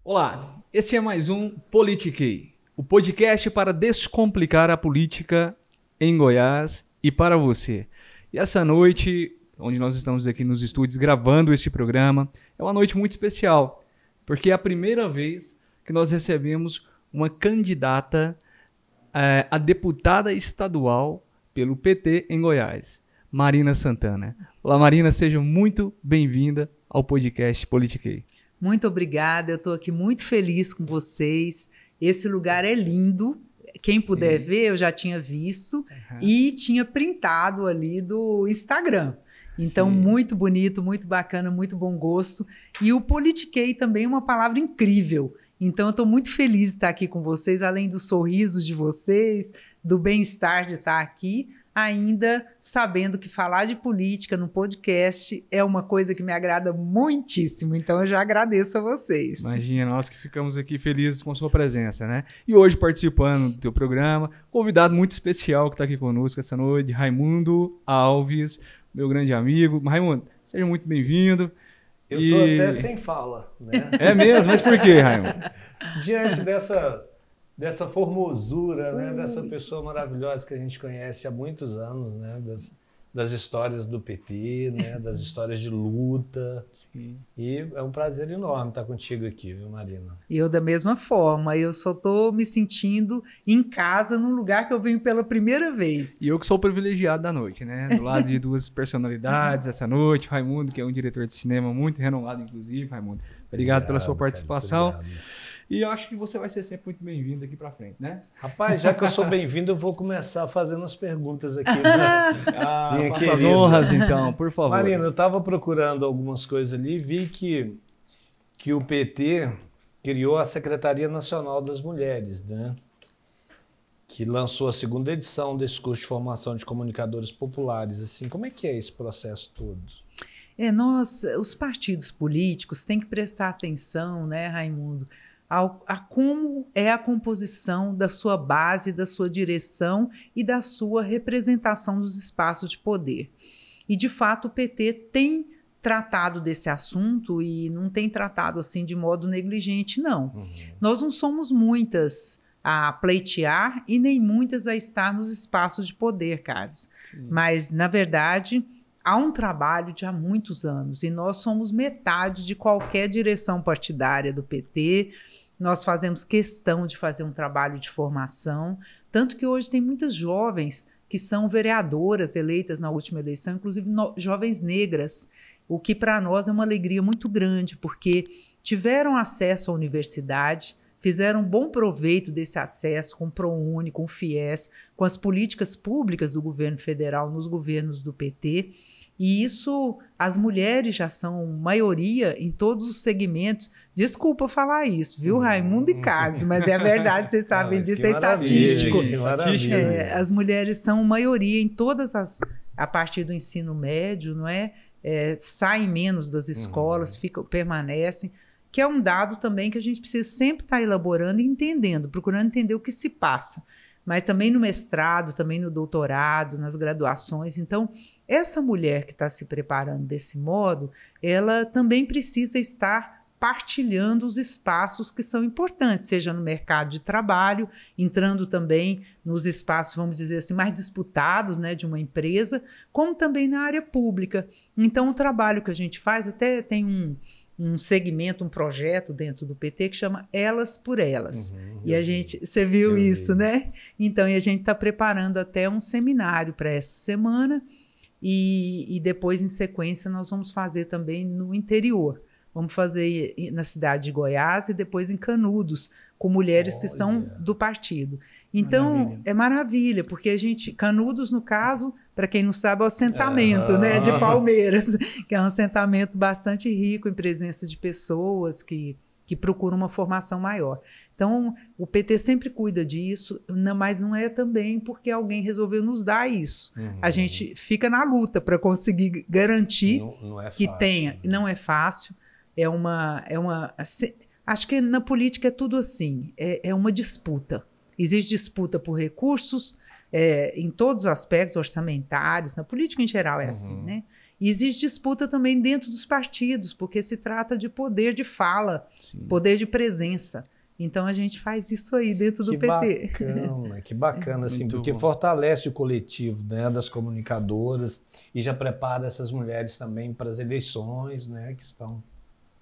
Olá, esse é mais um Politiquei, o podcast para descomplicar a política em Goiás e para você. E essa noite, onde nós estamos aqui nos estúdios gravando este programa, é uma noite muito especial, porque é a primeira vez que nós recebemos uma candidata a deputada estadual pelo PT em Goiás, Marina Santana. Olá, Marina, seja muito bem-vinda ao podcast Politiquei. Muito obrigada, eu estou aqui muito feliz com vocês. Esse lugar é lindo. Quem puder ver, eu já tinha visto e tinha printado ali do Instagram. Então, muito bonito, muito bacana, muito bom gosto. E o Politiquei também é uma palavra incrível. Então, eu estou muito feliz de estar aqui com vocês, além dos sorrisos de vocês, do bem-estar de estar aqui, ainda sabendo que falar de política no podcast é uma coisa que me agrada muitíssimo. Então, eu já agradeço a vocês. Imagina, nós que ficamos aqui felizes com a sua presença, né? E hoje, participando do teu programa, convidado muito especial que está aqui conosco essa noite, Raimundo Alves, meu grande amigo. Raimundo, seja muito bem-vindo. Eu estou até sem fala, né? É mesmo? Mas por quê, Raimundo? Diante dessa formosura, né? Dessa pessoa maravilhosa que a gente conhece há muitos anos, né? Das histórias do PT, né? Das histórias de luta. Sim. E é um prazer enorme estar contigo aqui, viu, Marina? E eu da mesma forma, eu só estou me sentindo em casa num lugar que eu venho pela primeira vez. E eu que sou o privilegiado da noite, né? Do lado de duas personalidades essa noite, Raimundo, que é um diretor de cinema muito renomado, inclusive, Raimundo. Obrigado pela sua participação. E eu acho que você vai ser sempre muito bem-vindo aqui pra frente, né? Rapaz, já que eu sou bem-vindo, eu vou começar fazendo as perguntas aqui. Né? Faça as honras, então, por favor. Marina, eu estava procurando algumas coisas ali e vi que o PT criou a Secretaria Nacional das Mulheres, né? Que lançou a segunda edição desse curso de formação de comunicadores populares. Assim, como é que é esse processo todo? Os partidos políticos têm que prestar atenção, né, Raimundo, a como é a composição da sua base, da sua direção e da sua representação nos espaços de poder. E, de fato, o PT tem tratado desse assunto e não tem tratado assim de modo negligente, não. Nós não somos muitas a pleitear e nem muitas a estar nos espaços de poder, Carlos. Mas, na verdade, há um trabalho de há muitos anos e nós somos metade de qualquer direção partidária do PT. Nós fazemos questão de fazer um trabalho de formação, tanto que hoje tem muitas jovens que são vereadoras eleitas na última eleição, inclusive jovens negras, o que para nós é uma alegria muito grande, porque tiveram acesso à universidade, fizeram bom proveito desse acesso com o ProUni, com o FIES, com as políticas públicas do governo federal nos governos do PT. E isso, as mulheres já são maioria em todos os segmentos. Desculpa falar isso, viu, Raimundo e Carlos, mas é a verdade, vocês sabem disso, é estatístico. As mulheres são maioria em todas a partir do ensino médio, não é? Saem menos das escolas, permanecem, que é um dado também que a gente precisa sempre estar elaborando e entendendo, procurando entender o que se passa. Mas também no mestrado, também no doutorado, nas graduações. Então, essa mulher que está se preparando desse modo, ela também precisa estar partilhando os espaços que são importantes, seja no mercado de trabalho, entrando também nos espaços, vamos dizer assim, mais disputados, né, de uma empresa, como também na área pública. Então, o trabalho que a gente faz, até tem um segmento, um projeto dentro do PT que chama Elas por Elas. E a gente, você viu isso, né? Então, e a gente está preparando até um seminário para essa semana e depois, em sequência, nós vamos fazer também no interior. Vamos fazer na cidade de Goiás e depois em Canudos, com mulheres que são do partido. Então, é maravilha, porque Canudos, no caso, para quem não sabe, é o assentamento, né, de Palmeiras, que é um assentamento bastante rico em presença de pessoas que procuram uma formação maior. Então, o PT sempre cuida disso, mas não é também porque alguém resolveu nos dar isso. A gente fica na luta para conseguir garantir que tenha. Não é fácil. Acho que na política é tudo assim, é uma disputa. Existe disputa por recursos em todos os aspectos orçamentários, na política em geral é assim, né? E existe disputa também dentro dos partidos, porque se trata de poder de fala, Sim. poder de presença. Então a gente faz isso aí dentro do PT. Que bacana, assim, Muito porque bom. fortalece o coletivo, né, das comunicadoras e já prepara essas mulheres também para as eleições, né, que estão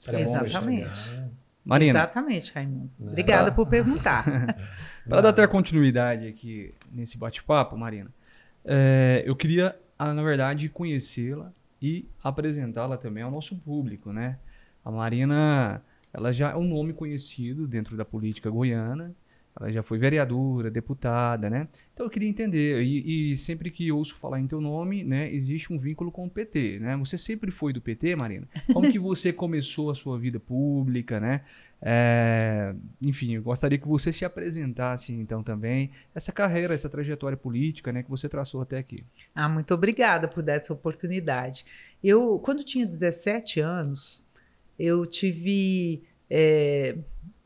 Exatamente. chegar, né? Marina, Exatamente, Raimundo. Obrigada por perguntar. para dar até continuidade aqui nesse bate-papo, Marina, eu queria, na verdade, conhecê-la e apresentá-la também ao nosso público, né? A Marina, ela já é um nome conhecido dentro da política goiana, ela já foi vereadora, deputada, né? Então eu queria entender, e sempre que ouço falar em teu nome, né, existe um vínculo com o PT, né? Você sempre foi do PT, Marina? Como que você começou a sua vida pública, né? Enfim, eu gostaria que você se apresentasse então também, essa carreira, essa trajetória política, né, que você traçou até aqui. Muito obrigada por dar essa oportunidade. Quando tinha 17 anos, eu tive...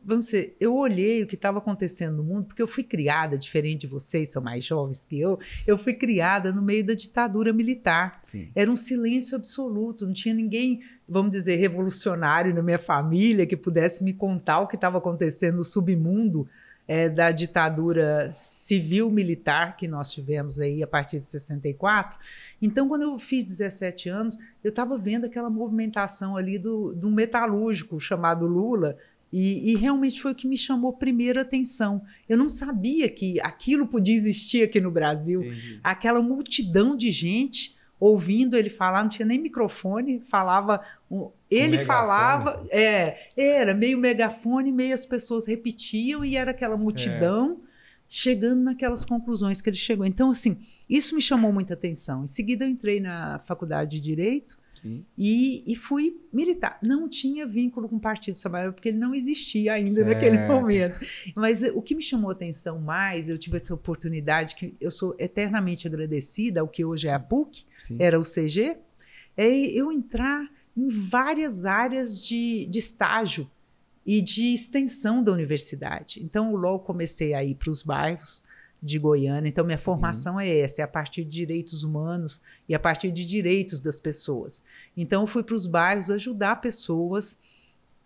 vamos dizer, eu olhei o que estava acontecendo no mundo, porque eu fui criada, diferente de vocês, são mais jovens que eu fui criada no meio da ditadura militar. Sim. Era um silêncio absoluto, não tinha ninguém, vamos dizer, revolucionário na minha família que pudesse me contar o que estava acontecendo no submundo da ditadura civil-militar que nós tivemos aí a partir de 64. Então, quando eu fiz 17 anos, eu estava vendo aquela movimentação ali do metalúrgico chamado Lula, e realmente foi o que me chamou primeiro a atenção. Eu não sabia que aquilo podia existir aqui no Brasil. Entendi. Aquela multidão de gente ouvindo ele falar, não tinha nem microfone, falava... Ele falava... Era meio megafone, meio as pessoas repetiam e era aquela multidão chegando naquelas conclusões que ele chegou. Então, assim, isso me chamou muita atenção. Em seguida, eu entrei na faculdade de Direito. Sim. E fui militar. Não tinha vínculo com o Partido Trabalhador, porque ele não existia ainda naquele momento. Mas o que me chamou a atenção mais, eu tive essa oportunidade, que eu sou eternamente agradecida ao que hoje é a PUC, Sim. era o CG, eu entrar em várias áreas de estágio e de extensão da universidade. Então, logo comecei a ir para os bairros de Goiânia. Então, minha formação é essa, é a partir de direitos humanos e a partir de direitos das pessoas. Então, eu fui para os bairros ajudar pessoas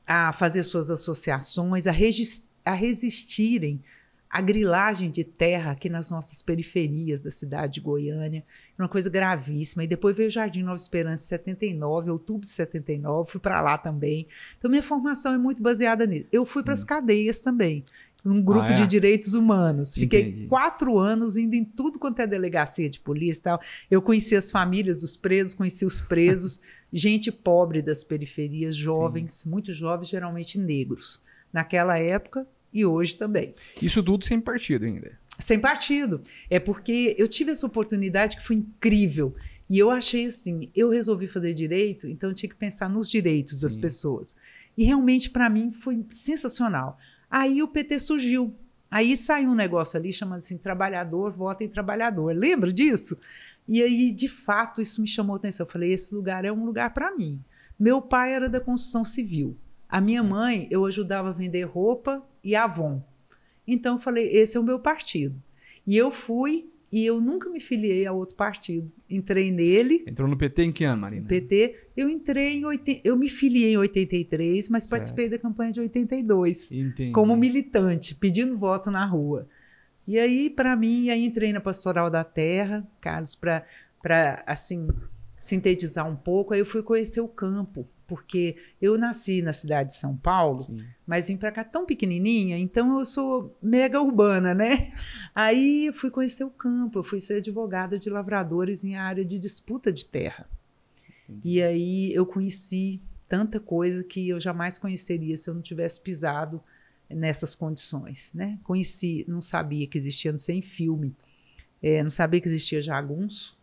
a fazer suas associações, a resistirem à grilagem de terra aqui nas nossas periferias da cidade de Goiânia. Uma coisa gravíssima. E depois veio o Jardim Nova Esperança em 79, outubro de 79, fui para lá também. Então, minha formação é muito baseada nisso. Eu fui para as cadeias também, num grupo de direitos humanos. Fiquei 4 anos indo em tudo quanto é delegacia de polícia e tal. Eu conheci as famílias dos presos, conheci os presos, gente pobre das periferias, jovens, muito jovens, geralmente negros. Naquela época e hoje também. Isso tudo sem partido ainda. Sem partido. É porque eu tive essa oportunidade que foi incrível. E eu achei assim, eu resolvi fazer direito, então eu tinha que pensar nos direitos das pessoas. E realmente, para mim, foi sensacional. Aí o PT surgiu. Aí saiu um negócio ali chamando assim, trabalhador, vota em trabalhador. Lembra disso? E aí, de fato, isso me chamou a atenção. Eu falei, esse lugar é um lugar para mim. Meu pai era da construção civil. A minha mãe, eu ajudava a vender roupa e Avon. Então, eu falei, esse é o meu partido. E eu fui, e eu nunca me filiei a outro partido. Entrei nele. Entrou no PT em que ano, Marina? No PT, eu me filiei em 83, mas participei da campanha de 82. Entendi. Como militante, pedindo voto na rua. E aí, para mim, aí entrei na Pastoral da Terra, Carlos, para assim, sintetizar um pouco, aí eu fui conhecer o campo, porque eu nasci na cidade de São Paulo, mas vim para cá tão pequenininha, então eu sou mega urbana, né? Aí eu fui conhecer o campo, eu fui ser advogada de lavradores em área de disputa de terra. E aí eu conheci tanta coisa que eu jamais conheceria se eu não tivesse pisado nessas condições, né? Conheci, não sabia que existia, não sei, em filme, não sabia que existia jagunço.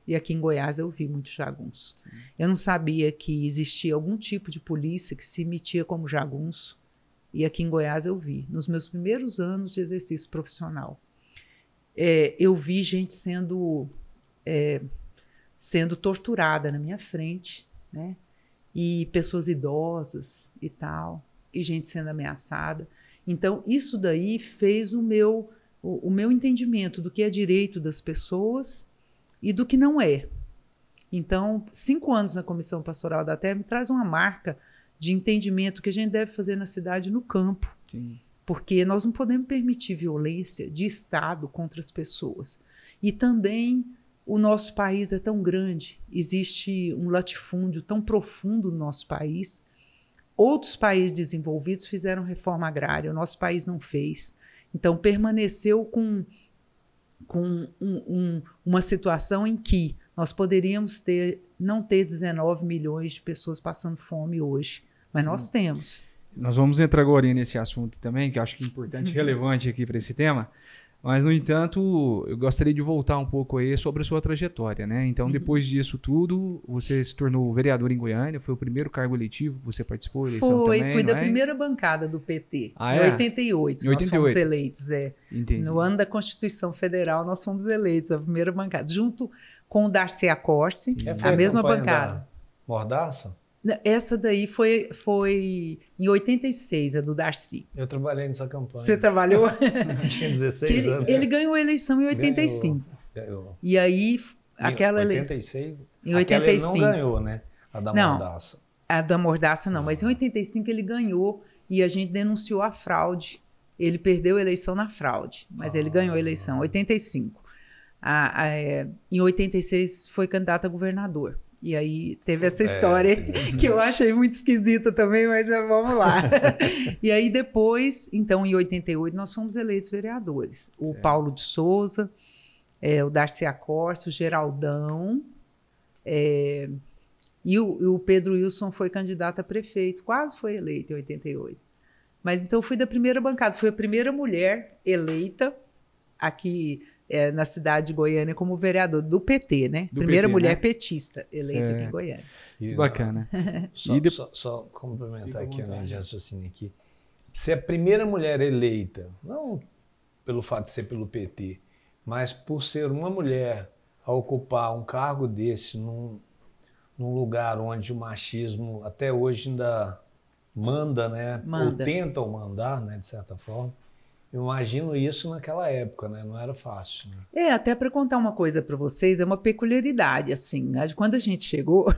E aqui em Goiás eu vi muito jagunço. Eu não sabia que existia algum tipo de polícia que se emitia como jagunço. E aqui em Goiás eu vi. Nos meus primeiros anos de exercício profissional. Eu vi gente sendo torturada na minha frente, né? E pessoas idosas e tal. E gente sendo ameaçada. Então, isso daí fez o meu entendimento do que é direito das pessoas e do que não é. Então, 5 anos na Comissão Pastoral da Terra me traz uma marca de entendimento que a gente deve fazer na cidade, no campo. Sim. Porque nós não podemos permitir violência de Estado contra as pessoas. E também o nosso país é tão grande, existe um latifúndio tão profundo no nosso país. Outros países desenvolvidos fizeram reforma agrária, o nosso país não fez. Então, permaneceu com uma situação em que nós poderíamos não ter 19 milhões de pessoas passando fome hoje, mas nós temos. Nós vamos entrar agora nesse assunto também, que eu acho que é importante e relevante aqui para esse tema. Mas, no entanto, eu gostaria de voltar um pouco aí sobre a sua trajetória, né? Então, depois disso tudo, você se tornou vereador em Goiânia, foi o primeiro cargo eletivo que você participou, eleição também, fui da primeira bancada do PT, em 88, nós fomos eleitos. Entendi. No ano da Constituição Federal, nós fomos eleitos, a primeira bancada, junto com o Darcy Accorsi, a mesma bancada. Mordaça? Essa daí foi em 86, a do Darcy. Eu trabalhei nessa campanha. Você trabalhou? Tinha 16 anos. Ele ganhou a eleição em 85. Ganhou. E aí, aquela eleição... 86? Em 85. Ele não ganhou, né? A da Mordaça. A da Mordaça não, mas em 85 ele ganhou e a gente denunciou a fraude. Ele perdeu a eleição na fraude, mas ele ganhou a eleição em 85. Em 86 foi candidato a governador. E aí teve essa história que eu achei muito esquisita também, mas vamos lá. E aí depois, então em 88, nós fomos eleitos vereadores. O Paulo de Souza, o Darcy Accorsi, o Geraldão, e o Pedro Wilson foi candidato a prefeito, quase foi eleito em 88. Mas então eu fui da primeira bancada, fui a primeira mulher eleita aqui na cidade de Goiânia como vereador do PT, né? Primeira PT, mulher né? petista eleita aqui em Goiânia. Que bacana. Só complementar aqui a linha de raciocínio aqui. Ser a primeira mulher eleita, não pelo fato de ser pelo PT, mas por ser uma mulher a ocupar um cargo desse num lugar onde o machismo até hoje ainda manda, né? Ou tentam mandar, né? De certa forma. Eu imagino isso naquela época, né? Não era fácil. Né? Até para contar uma coisa para vocês, é uma peculiaridade, assim. Quando a gente chegou,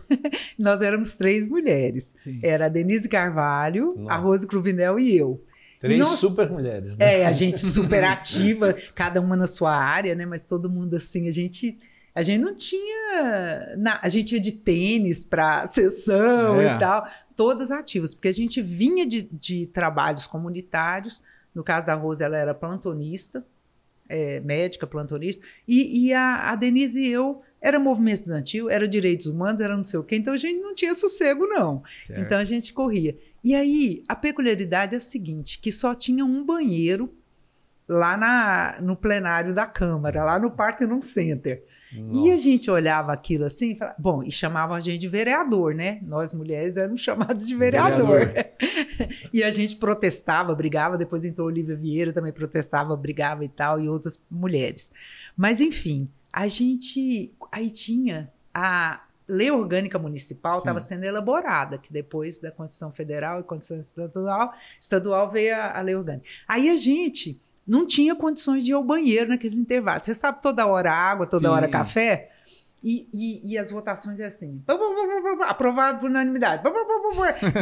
nós éramos 3 mulheres. Sim. Era a Denise Carvalho, a Rose Cruvinel e eu. 3 super mulheres, né? A gente super ativa, cada uma na sua área, né? Mas todo mundo assim, a gente não tinha... a gente ia de tênis para sessão e tal, todas ativas, porque a gente vinha de trabalhos comunitários. No caso da Rose, ela era plantonista, médica plantonista, e a Denise e eu era movimento estudantil, era direitos humanos, era não sei o quê, então a gente não tinha sossego, não. Certo. Então a gente corria. E aí, a peculiaridade é a seguinte, que só tinha um banheiro lá no plenário da Câmara, lá no Parthenon Center. Nossa. E a gente olhava aquilo assim, e chamavam a gente de vereador, né? Nós mulheres éramos chamadas de vereador. E a gente protestava, brigava, depois entrou Olívia Vieira, também protestava, brigava e tal, e outras mulheres. Mas, enfim, aí tinha a lei orgânica municipal, estava sendo elaborada, que depois da Constituição Federal e Constituição estadual veio a lei orgânica. Aí a gente não tinha condições de ir ao banheiro naqueles intervalos. Você sabe, toda hora água, toda hora café. E as votações é assim, aprovado por unanimidade.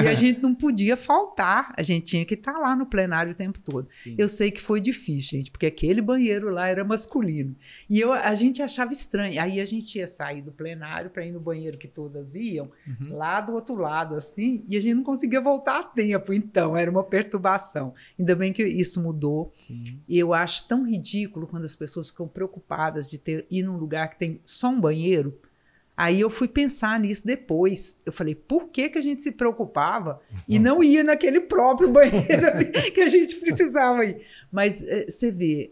E a gente não podia faltar, a gente tinha que estar lá no plenário o tempo todo. Sim. Eu sei que foi difícil, gente, porque aquele banheiro lá era masculino. E a gente achava estranho. Aí a gente ia sair do plenário para ir no banheiro que todas iam, lá do outro lado, assim, e a gente não conseguia voltar a tempo. Então, era uma perturbação. Ainda bem que isso mudou. Sim. E eu acho tão ridículo quando as pessoas ficam preocupadas de ir num lugar que tem só um banheiro. Aí eu fui pensar nisso depois. Eu falei, por que a gente se preocupava e não ia naquele próprio banheiro ali que a gente precisava ir? Mas você vê,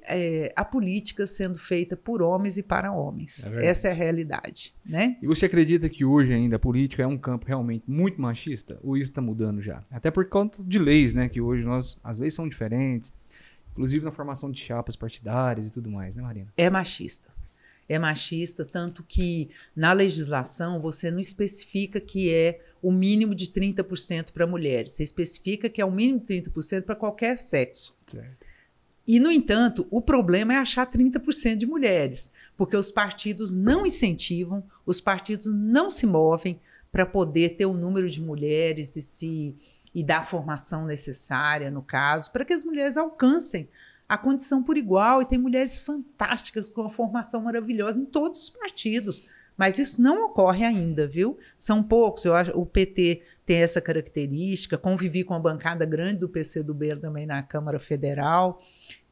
a política sendo feita por homens e para homens. Essa é a realidade, né? E você acredita que hoje ainda a política é um campo realmente muito machista? Ou isso está mudando já? Até por conta de leis, né? Que hoje as leis são diferentes, inclusive na formação de chapas partidárias e tudo mais, né, Marina? É machista. É machista, tanto que na legislação você não especifica que é o mínimo de 30% para mulheres. Você especifica que é o mínimo de 30% para qualquer sexo. Certo. E, no entanto, o problema é achar 30% de mulheres, porque os partidos não incentivam, os partidos não se movem para poder ter o número de mulheres e dar a formação necessária, no caso, para que as mulheres alcancem a condição por igual. E tem mulheres fantásticas com uma formação maravilhosa em todos os partidos. Mas isso não ocorre ainda, viu? São poucos. Eu acho, o PT tem essa característica. Convivi com a bancada grande do PCdoB também na Câmara Federal.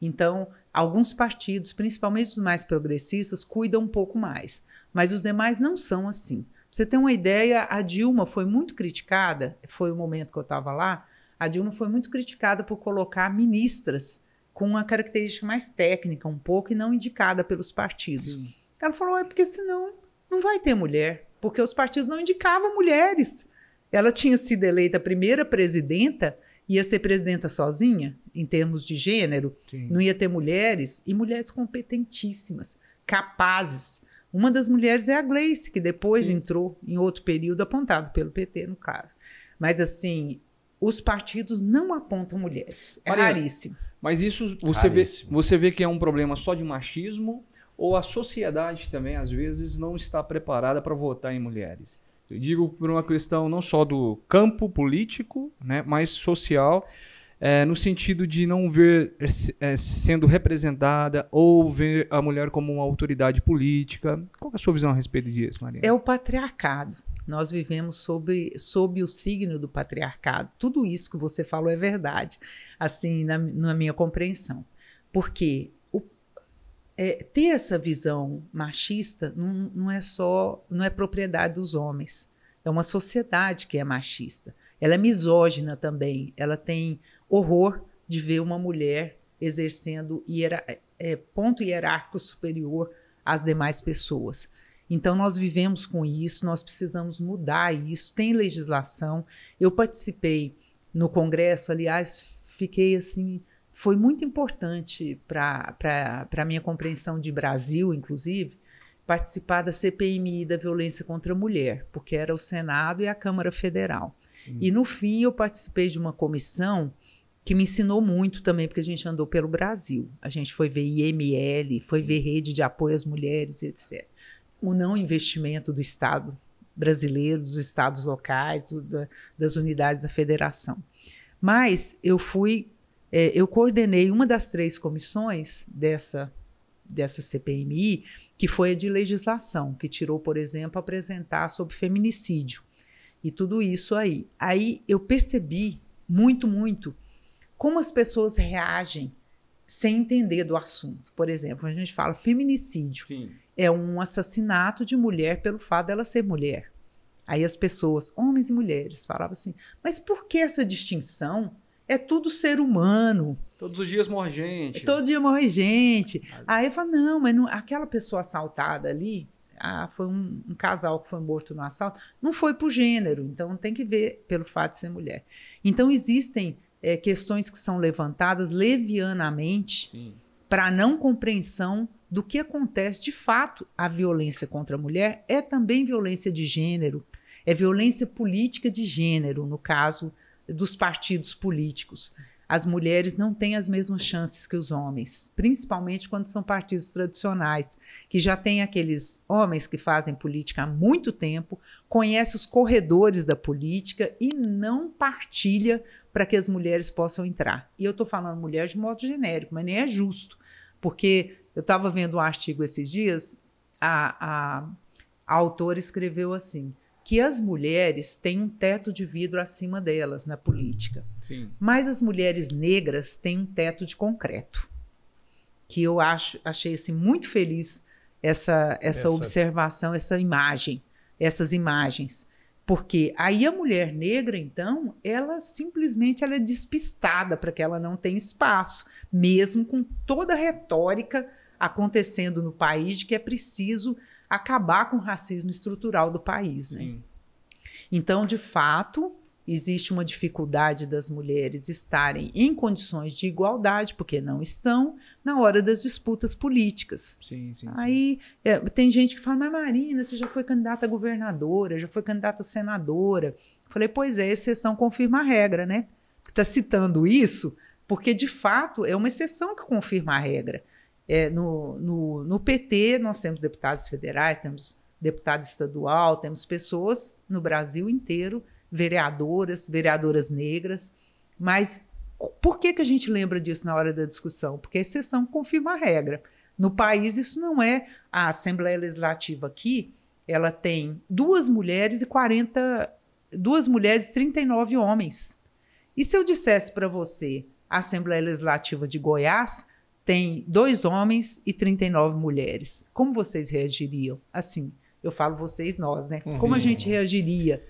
Então, alguns partidos, principalmente os mais progressistas, cuidam um pouco mais. Mas os demais não são assim. Pra você ter uma ideia, a Dilma foi muito criticada, foi o momento que eu estava lá, a Dilma foi muito criticada por colocar ministras com uma característica mais técnica um pouco e não indicada pelos partidos. Sim. Ela falou, porque senão não vai ter mulher, porque os partidos não indicavam mulheres. Ela tinha sido eleita a primeira presidenta, ia ser presidenta sozinha, em termos de gênero, Sim. não ia ter mulheres, e mulheres competentíssimas, capazes. Uma das mulheres é a Gleice, que depois entrou em outro período, apontado pelo PT, no caso. Mas, assim, os partidos não apontam mulheres. É Mariana, raríssimo. Mas isso Raríssimo. você vê que é um problema só de machismo ou a sociedade também, às vezes, não está preparada para votar em mulheres? Eu digo por uma questão não só do campo político, né, mas social, no sentido de não ver sendo representada ou ver a mulher como uma autoridade política. Qual é a sua visão a respeito disso, Mariana? É o patriarcado. Nós vivemos sob o signo do patriarcado. Tudo isso que você falou é verdade, assim, na minha compreensão. Porque ter essa visão machista não é propriedade dos homens. É uma sociedade que é machista. Ela é misógina também. Ela tem horror de ver uma mulher exercendo ponto hierárquico superior às demais pessoas. Então, nós vivemos com isso, nós precisamos mudar isso. Tem legislação. Eu participei no Congresso, aliás, fiquei assim... Foi muito importante para a minha compreensão de Brasil, inclusive, participar da CPMI da violência contra a mulher, porque era o Senado e a Câmara Federal. Sim. E, no fim, eu participei de uma comissão que me ensinou muito também, porque a gente andou pelo Brasil. A gente foi ver IML, foi ver rede de apoio às mulheres, etc. O não investimento do Estado brasileiro, dos estados locais, das unidades da federação. Mas eu coordenei uma das 3 comissões dessa CPMI, que foi a de legislação, que tirou, por exemplo, apresentar sobre feminicídio. E tudo isso aí. Aí eu percebi muito, muito como as pessoas reagem sem entender do assunto. Por exemplo, a gente fala feminicídio. Sim. É um assassinato de mulher pelo fato dela ser mulher. Aí as pessoas, homens e mulheres, falavam assim, mas por que essa distinção? É tudo ser humano. Todos os dias morre gente. Todo dia morre gente. Aí eu falo, não, mas aquela pessoa assaltada ali, foi um casal que foi morto no assalto, não foi por gênero, então tem que ver pelo fato de ser mulher. Então existem questões que são levantadas levianamente para não compreensão do que acontece. De fato, a violência contra a mulher é também violência de gênero, é violência política de gênero, no caso dos partidos políticos. As mulheres não têm as mesmas chances que os homens, principalmente quando são partidos tradicionais, que já têm aqueles homens que fazem política há muito tempo, conhecem os corredores da política e não partilha para que as mulheres possam entrar. E eu estou falando mulher de modo genérico, mas nem é justo, porque eu estava vendo um artigo esses dias, a autora escreveu assim, que as mulheres têm um teto de vidro acima delas na política. Sim. Mas as mulheres negras têm um teto de concreto. Que eu achei assim, muito feliz essa observação, essas imagens. Porque aí a mulher negra, então, ela simplesmente é despistada para que ela não tenha espaço, mesmo com toda a retórica acontecendo no país de que é preciso acabar com o racismo estrutural do país, né? Sim. Então, de fato, existe uma dificuldade das mulheres estarem em condições de igualdade, porque não estão, na hora das disputas políticas. Sim. Aí tem gente que fala, mas Marina, você já foi candidata a governadora, já foi candidata a senadora. Eu falei, pois é, exceção confirma a regra, né? Está citando isso porque, de fato, é uma exceção que confirma a regra. No PT, nós temos deputados federais, temos deputada estadual, temos pessoas no Brasil inteiro, vereadoras negras, mas por que a gente lembra disso na hora da discussão? Porque a exceção confirma a regra. No país, isso não é. A Assembleia Legislativa aqui, ela tem 2 mulheres e 39 homens. E se eu dissesse para você, a Assembleia Legislativa de Goiás tem 2 homens e 39 mulheres, como vocês reagiriam? Assim, eu falo vocês, nós, né? Como a gente reagiria,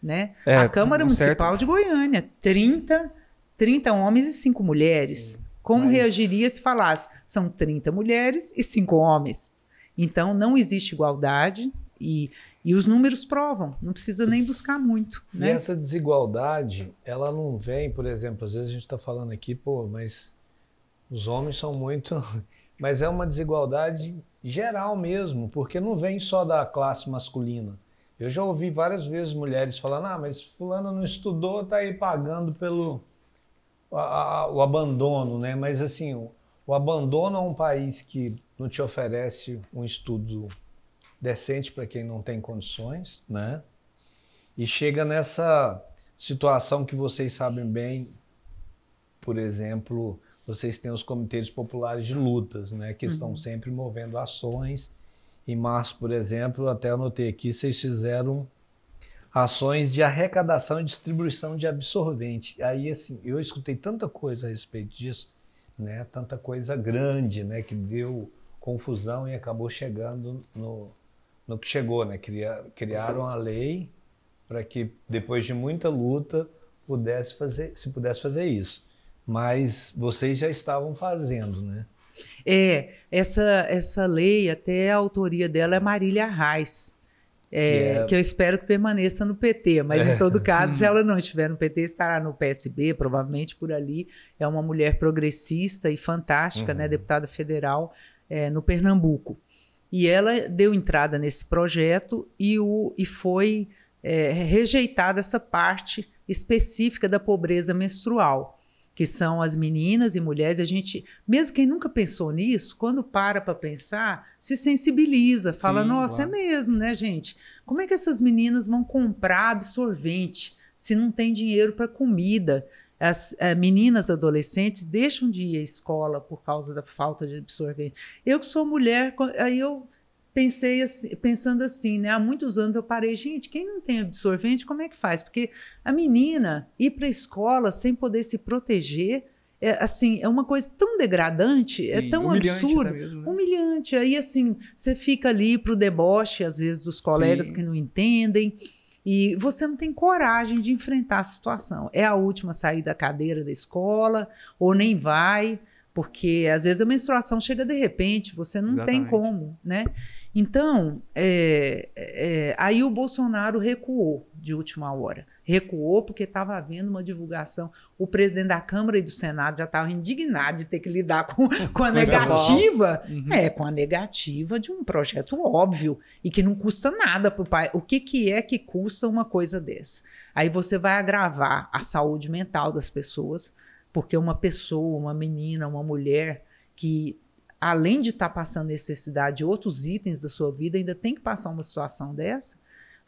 né? A Câmara Municipal de Goiânia, 30 homens e 5 mulheres. Sim, como reagiria se falasse, são 30 mulheres e 5 homens? Então, não existe igualdade e os números provam, não precisa nem buscar muito. Né? E essa desigualdade, ela não vem, por exemplo, às vezes a gente está falando aqui, mas os homens são muito... Mas é uma desigualdade geral mesmo, porque não vem só da classe masculina. Eu já ouvi várias vezes mulheres falando, mas fulano não estudou, está aí pagando pelo o abandono, né? Mas assim, o abandono a um país que não te oferece um estudo decente para quem não tem condições, né? E chega nessa situação que vocês sabem bem, por exemplo, vocês têm os comitês populares de lutas, né? Que estão sempre movendo ações. Em março, por exemplo, até anotei aqui, vocês fizeram ações de arrecadação e distribuição de absorvente. Aí, assim, eu escutei tanta coisa a respeito disso, né? Tanta coisa grande, né? Que deu confusão e acabou chegando no que chegou, né? Criaram a lei para que, depois de muita luta, se pudesse fazer isso. Mas vocês já estavam fazendo, né? Essa lei, até a autoria dela é Marília Reis, que eu espero que permaneça no PT, mas em todo caso, se ela não estiver no PT, estará no PSB, provavelmente por ali. É uma mulher progressista e fantástica, né, deputada federal no Pernambuco. E ela deu entrada nesse projeto e foi rejeitada essa parte específica da pobreza menstrual, que são as meninas e mulheres. A gente, mesmo quem nunca pensou nisso, quando para pensar, se sensibiliza, fala, sim, nossa, claro. É mesmo, né, gente? Como é que essas meninas vão comprar absorvente se não tem dinheiro para comida? As meninas adolescentes deixam de ir à escola por causa da falta de absorvente. Eu que sou mulher, aí eu pensando assim, né? Há muitos anos eu parei, gente, quem não tem absorvente, como é que faz? Porque a menina ir para a escola sem poder se proteger, é uma coisa tão degradante, sim, tão absurda, mesmo, né? Humilhante. Aí, assim, você fica ali para o deboche, às vezes, dos colegas, sim, que não entendem, e você não tem coragem de enfrentar a situação. É a última a sair da cadeira da escola, ou nem vai, porque às vezes a menstruação chega de repente, você não Exatamente. Tem como, né? Então, aí o Bolsonaro recuou de última hora. Recuou porque estava havendo uma divulgação. O presidente da Câmara e do Senado já estava indignado de ter que lidar com a negativa. Com a negativa de um projeto óbvio e que não custa nada para o país. O que é que custa uma coisa dessa? Aí você vai agravar a saúde mental das pessoas, porque uma pessoa, uma menina, uma mulher que, além de estar passando necessidade de outros itens da sua vida, ainda tem que passar uma situação dessa,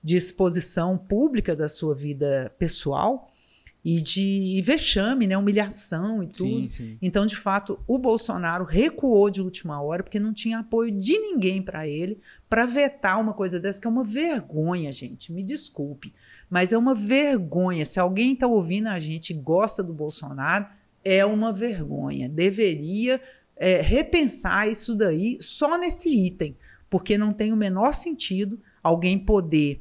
de exposição pública da sua vida pessoal e de vexame, né, humilhação e tudo. Sim, sim. Então, de fato, o Bolsonaro recuou de última hora porque não tinha apoio de ninguém para ele para vetar uma coisa dessa, que é uma vergonha, gente. Me desculpe, mas é uma vergonha. Se alguém está ouvindo a gente e gosta do Bolsonaro, é uma vergonha. Deveria repensar isso daí só nesse item, porque não tem o menor sentido alguém poder,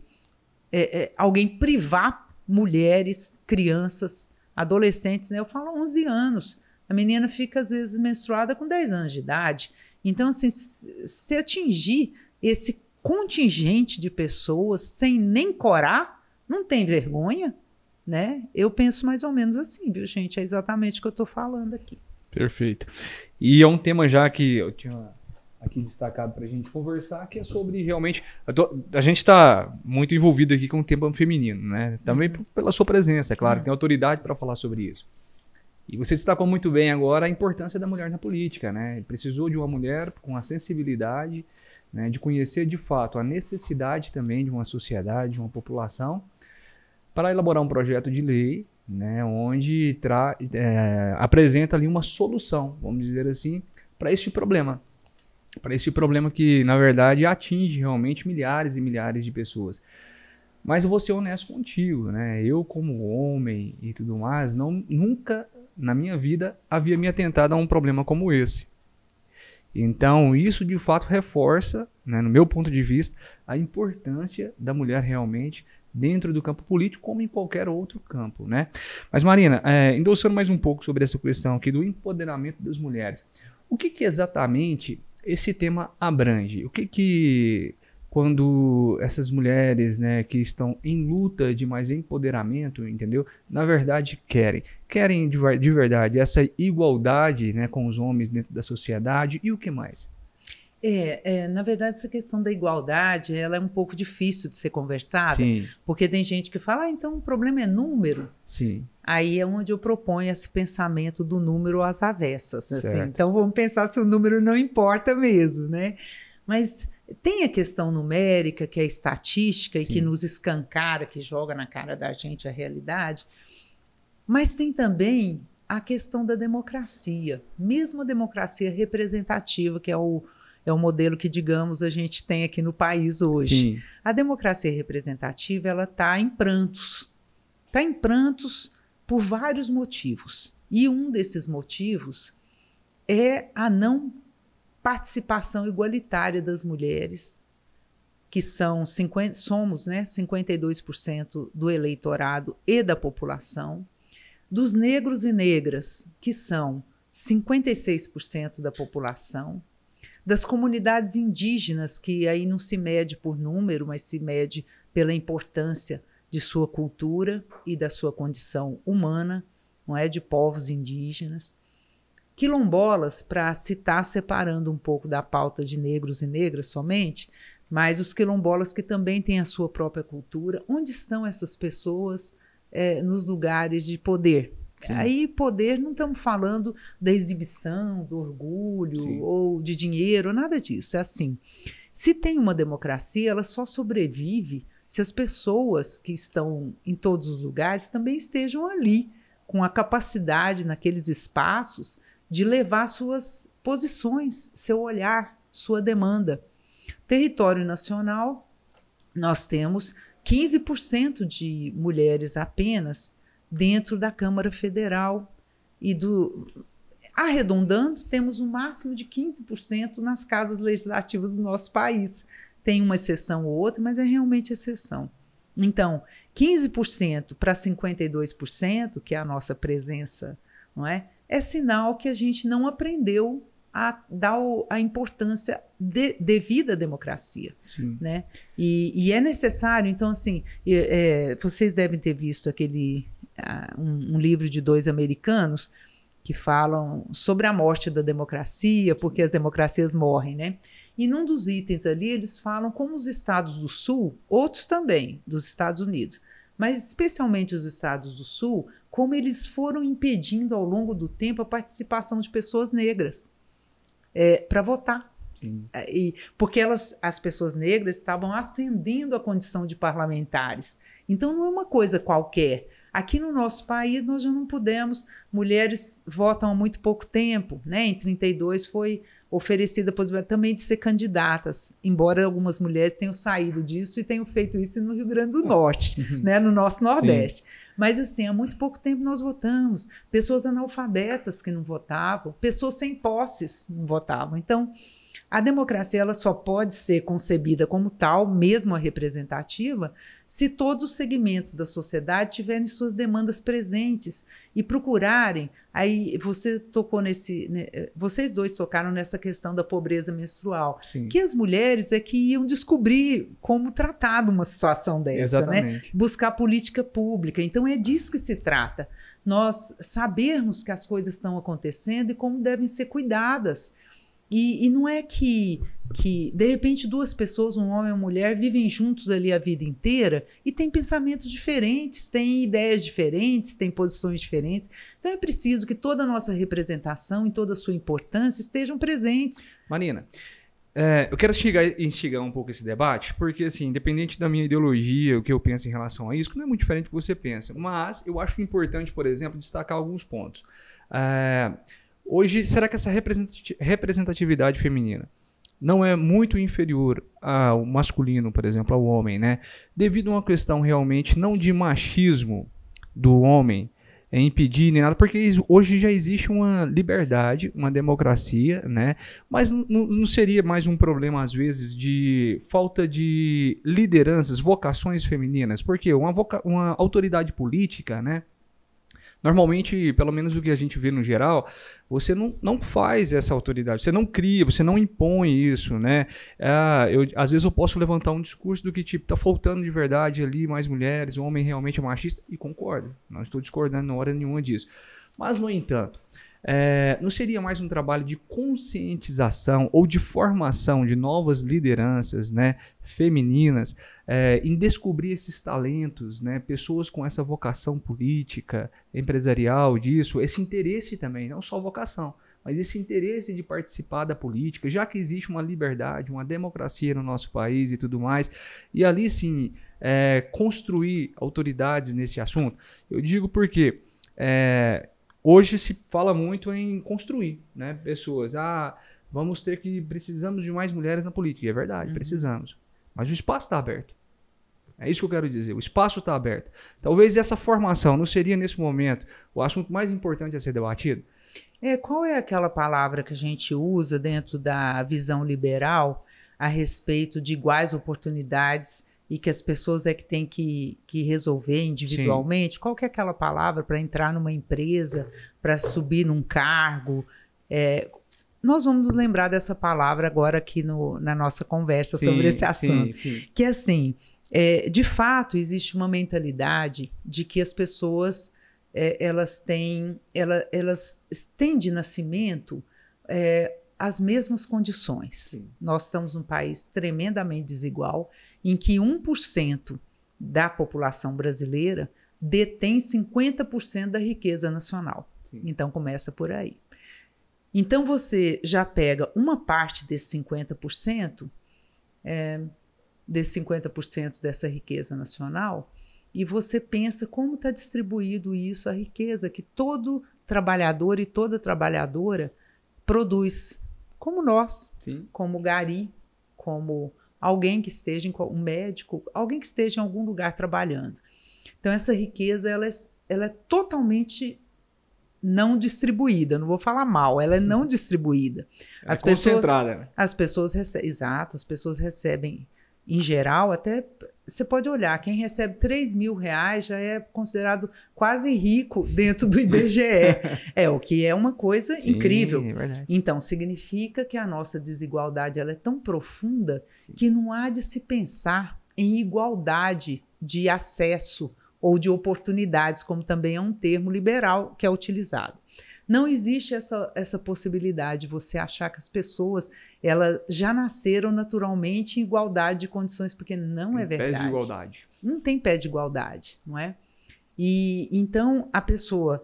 alguém privar mulheres, crianças, adolescentes, né? Eu falo 11 anos. A menina fica, às vezes, menstruada com 10 anos de idade. Então, assim, se atingir esse contingente de pessoas sem nem corar, não tem vergonha, né? Eu penso mais ou menos assim, viu, gente? É exatamente o que eu estou falando aqui. Perfeito. E é um tema já que eu tinha aqui destacado para a gente conversar, que é sobre realmente... A gente está muito envolvido aqui com o tema feminino, né? Também pela sua presença, é claro, tem autoridade para falar sobre isso. E você destacou muito bem agora a importância da mulher na política, né? Precisou de uma mulher com a sensibilidade né, de conhecer de fato a necessidade também de uma sociedade, de uma população, para elaborar um projeto de lei, né, onde apresenta ali uma solução, vamos dizer assim, para este problema. Para este problema que, na verdade, atinge realmente milhares e milhares de pessoas. Mas eu vou ser honesto contigo, né? Eu, como homem e tudo mais, nunca na minha vida havia me atentado a um problema como esse. Então, isso de fato reforça, né, no meu ponto de vista, a importância da mulher realmente dentro do campo político, como em qualquer outro campo, né? Mas, Marina, endossando mais um pouco sobre essa questão aqui do empoderamento das mulheres, o que exatamente esse tema abrange? O que quando essas mulheres, né, que estão em luta de mais empoderamento, entendeu? Na verdade, querem de verdade essa igualdade, né, com os homens dentro da sociedade e o que mais? Na verdade, essa questão da igualdade, ela é um pouco difícil de ser conversada, Sim. Porque tem gente que fala, então o problema é número. Sim. Aí é onde eu proponho esse pensamento do número às avessas. Assim. Certo. Então vamos pensar se o número não importa mesmo, né? Mas tem a questão numérica, que é a estatística, Sim. e que nos escancara, que joga na cara da gente a realidade. Mas tem também a questão da democracia, mesmo a democracia representativa, que é o modelo que, digamos, a gente tem aqui no país hoje. Sim. A democracia representativa, ela está em prantos. Está em prantos por vários motivos. E um desses motivos é a não participação igualitária das mulheres, que somos, né, 52% do eleitorado e da população, dos negros e negras, que são 56% da população, das comunidades indígenas, que aí não se mede por número, mas se mede pela importância de sua cultura e da sua condição humana, não é, de povos indígenas. Quilombolas, para citar, separando um pouco da pauta de negros e negras somente, mas os quilombolas que também têm a sua própria cultura. Onde estão essas pessoas nos lugares de poder? Sim. Aí, poder, não estamos falando da exibição, do orgulho, sim, ou de dinheiro, nada disso. É assim, se tem uma democracia, ela só sobrevive se as pessoas que estão em todos os lugares também estejam ali, com a capacidade naqueles espaços de levar suas posições, seu olhar, sua demanda. Território nacional, nós temos 15% de mulheres apenas dentro da Câmara Federal e arredondando, temos um máximo de 15% nas casas legislativas do nosso país. Tem uma exceção ou outra, mas é realmente exceção. Então, 15% para 52%, que é a nossa presença, não é? É sinal que a gente não aprendeu a dar a importância devida à democracia. Sim. Né? E é necessário, então, assim, vocês devem ter visto um livro de 2 americanos que falam sobre a morte da democracia, porque as democracias morrem, né? E num dos itens ali, eles falam como os estados do Sul, outros também, dos Estados Unidos, mas especialmente os estados do Sul, como eles foram impedindo ao longo do tempo a participação de pessoas negras para votar. Sim. Porque as pessoas negras estavam ascendendo à condição de parlamentares. Então não é uma coisa qualquer. Aqui no nosso país nós já não pudemos, mulheres votam há muito pouco tempo, né? Em 32 foi oferecida a possibilidade também de ser candidatas, embora algumas mulheres tenham saído disso e tenham feito isso no Rio Grande do Norte, né? No nosso Nordeste. Sim. Mas assim, há muito pouco tempo nós votamos, pessoas analfabetas que não votavam, pessoas sem posses não votavam. Então, a democracia ela só pode ser concebida como tal, mesmo a representativa, se todos os segmentos da sociedade tiverem suas demandas presentes e procurarem. Aí você tocou vocês dois tocaram nessa questão da pobreza menstrual. Sim. Que as mulheres é que iam descobrir como tratar de uma situação dessa, exatamente, né? Buscar política pública. Então é disso que se trata. Nós sabermos que as coisas estão acontecendo e como devem ser cuidadas. E não é que, de repente, 2 pessoas, um homem e uma mulher, vivem juntos ali a vida inteira e têm pensamentos diferentes, têm ideias diferentes, têm posições diferentes. Então é preciso que toda a nossa representação e toda a sua importância estejam presentes. Marina, Eu quero instigar um pouco esse debate, porque, assim, independente da minha ideologia, o que eu penso em relação a isso, não é muito diferente do que você pensa. Mas eu acho importante, por exemplo, destacar alguns pontos. Hoje, será que essa representatividade feminina não é muito inferior ao masculino, por exemplo, ao homem, né? Devido a uma questão realmente não de machismo do homem, impedir nem nada, porque hoje já existe uma liberdade, uma democracia, né? Mas não seria mais um problema, às vezes, de falta de lideranças, vocações femininas? Porque uma autoridade política, né? Normalmente, pelo menos o que a gente vê no geral, você não faz essa autoridade, você não cria, você não impõe isso, né? Às vezes eu posso levantar um discurso do que tipo, tá faltando de verdade ali mais mulheres, o homem realmente é machista, e concordo, não estou discordando na hora nenhuma disso. Mas, no entanto, não seria mais um trabalho de conscientização ou de formação de novas lideranças, né, femininas, em descobrir esses talentos, né, pessoas com essa vocação política, empresarial disso, esse interesse também, não só vocação, mas esse interesse de participar da política, já que existe uma liberdade, uma democracia no nosso país e tudo mais, e ali sim construir autoridades nesse assunto. Eu digo porque hoje se fala muito em construir, né, pessoas. Precisamos de mais mulheres na política. E é verdade, precisamos. Mas o espaço está aberto. É isso que eu quero dizer. O espaço está aberto. Talvez essa formação não seria, nesse momento, o assunto mais importante a ser debatido? Qual é aquela palavra que a gente usa dentro da visão liberal a respeito de iguais oportunidades e que as pessoas que têm que resolver individualmente? Sim. Qual que é aquela palavra para entrar numa empresa, para subir num cargo? Nós vamos nos lembrar dessa palavra agora aqui na nossa conversa sobre esse assunto. Sim. Que assim, de fato, existe uma mentalidade de que as pessoas elas têm de nascimento as mesmas condições. Sim. Nós estamos num país tremendamente desigual, em que 1% da população brasileira detém 50% da riqueza nacional. Sim. Então, começa por aí. Então, você já pega uma parte desse 50%, dessa riqueza nacional, e você pensa como está distribuído isso, a riqueza que todo trabalhador e toda trabalhadora produz, como nós, sim, como Gari, como alguém que esteja, um médico, alguém que esteja em algum lugar trabalhando. Então, essa riqueza ela é totalmente não distribuída, não vou falar mal, ela é não distribuída. Concentrada. As pessoas recebem, exato, as pessoas recebem, em geral, até você pode olhar, quem recebe R$3.000 já é considerado quase rico dentro do IBGE. O que é uma coisa sim, incrível. É verdade. Então, significa que a nossa desigualdade ela é tão profunda sim, que não há de se pensar em igualdade de acesso ou de oportunidades, como também é um termo liberal que é utilizado. Não existe essa possibilidade de você achar que as pessoas elas já nasceram naturalmente em igualdade de condições, porque não é verdade. Pé de igualdade. Não tem pé de igualdade, não é? E então a pessoa,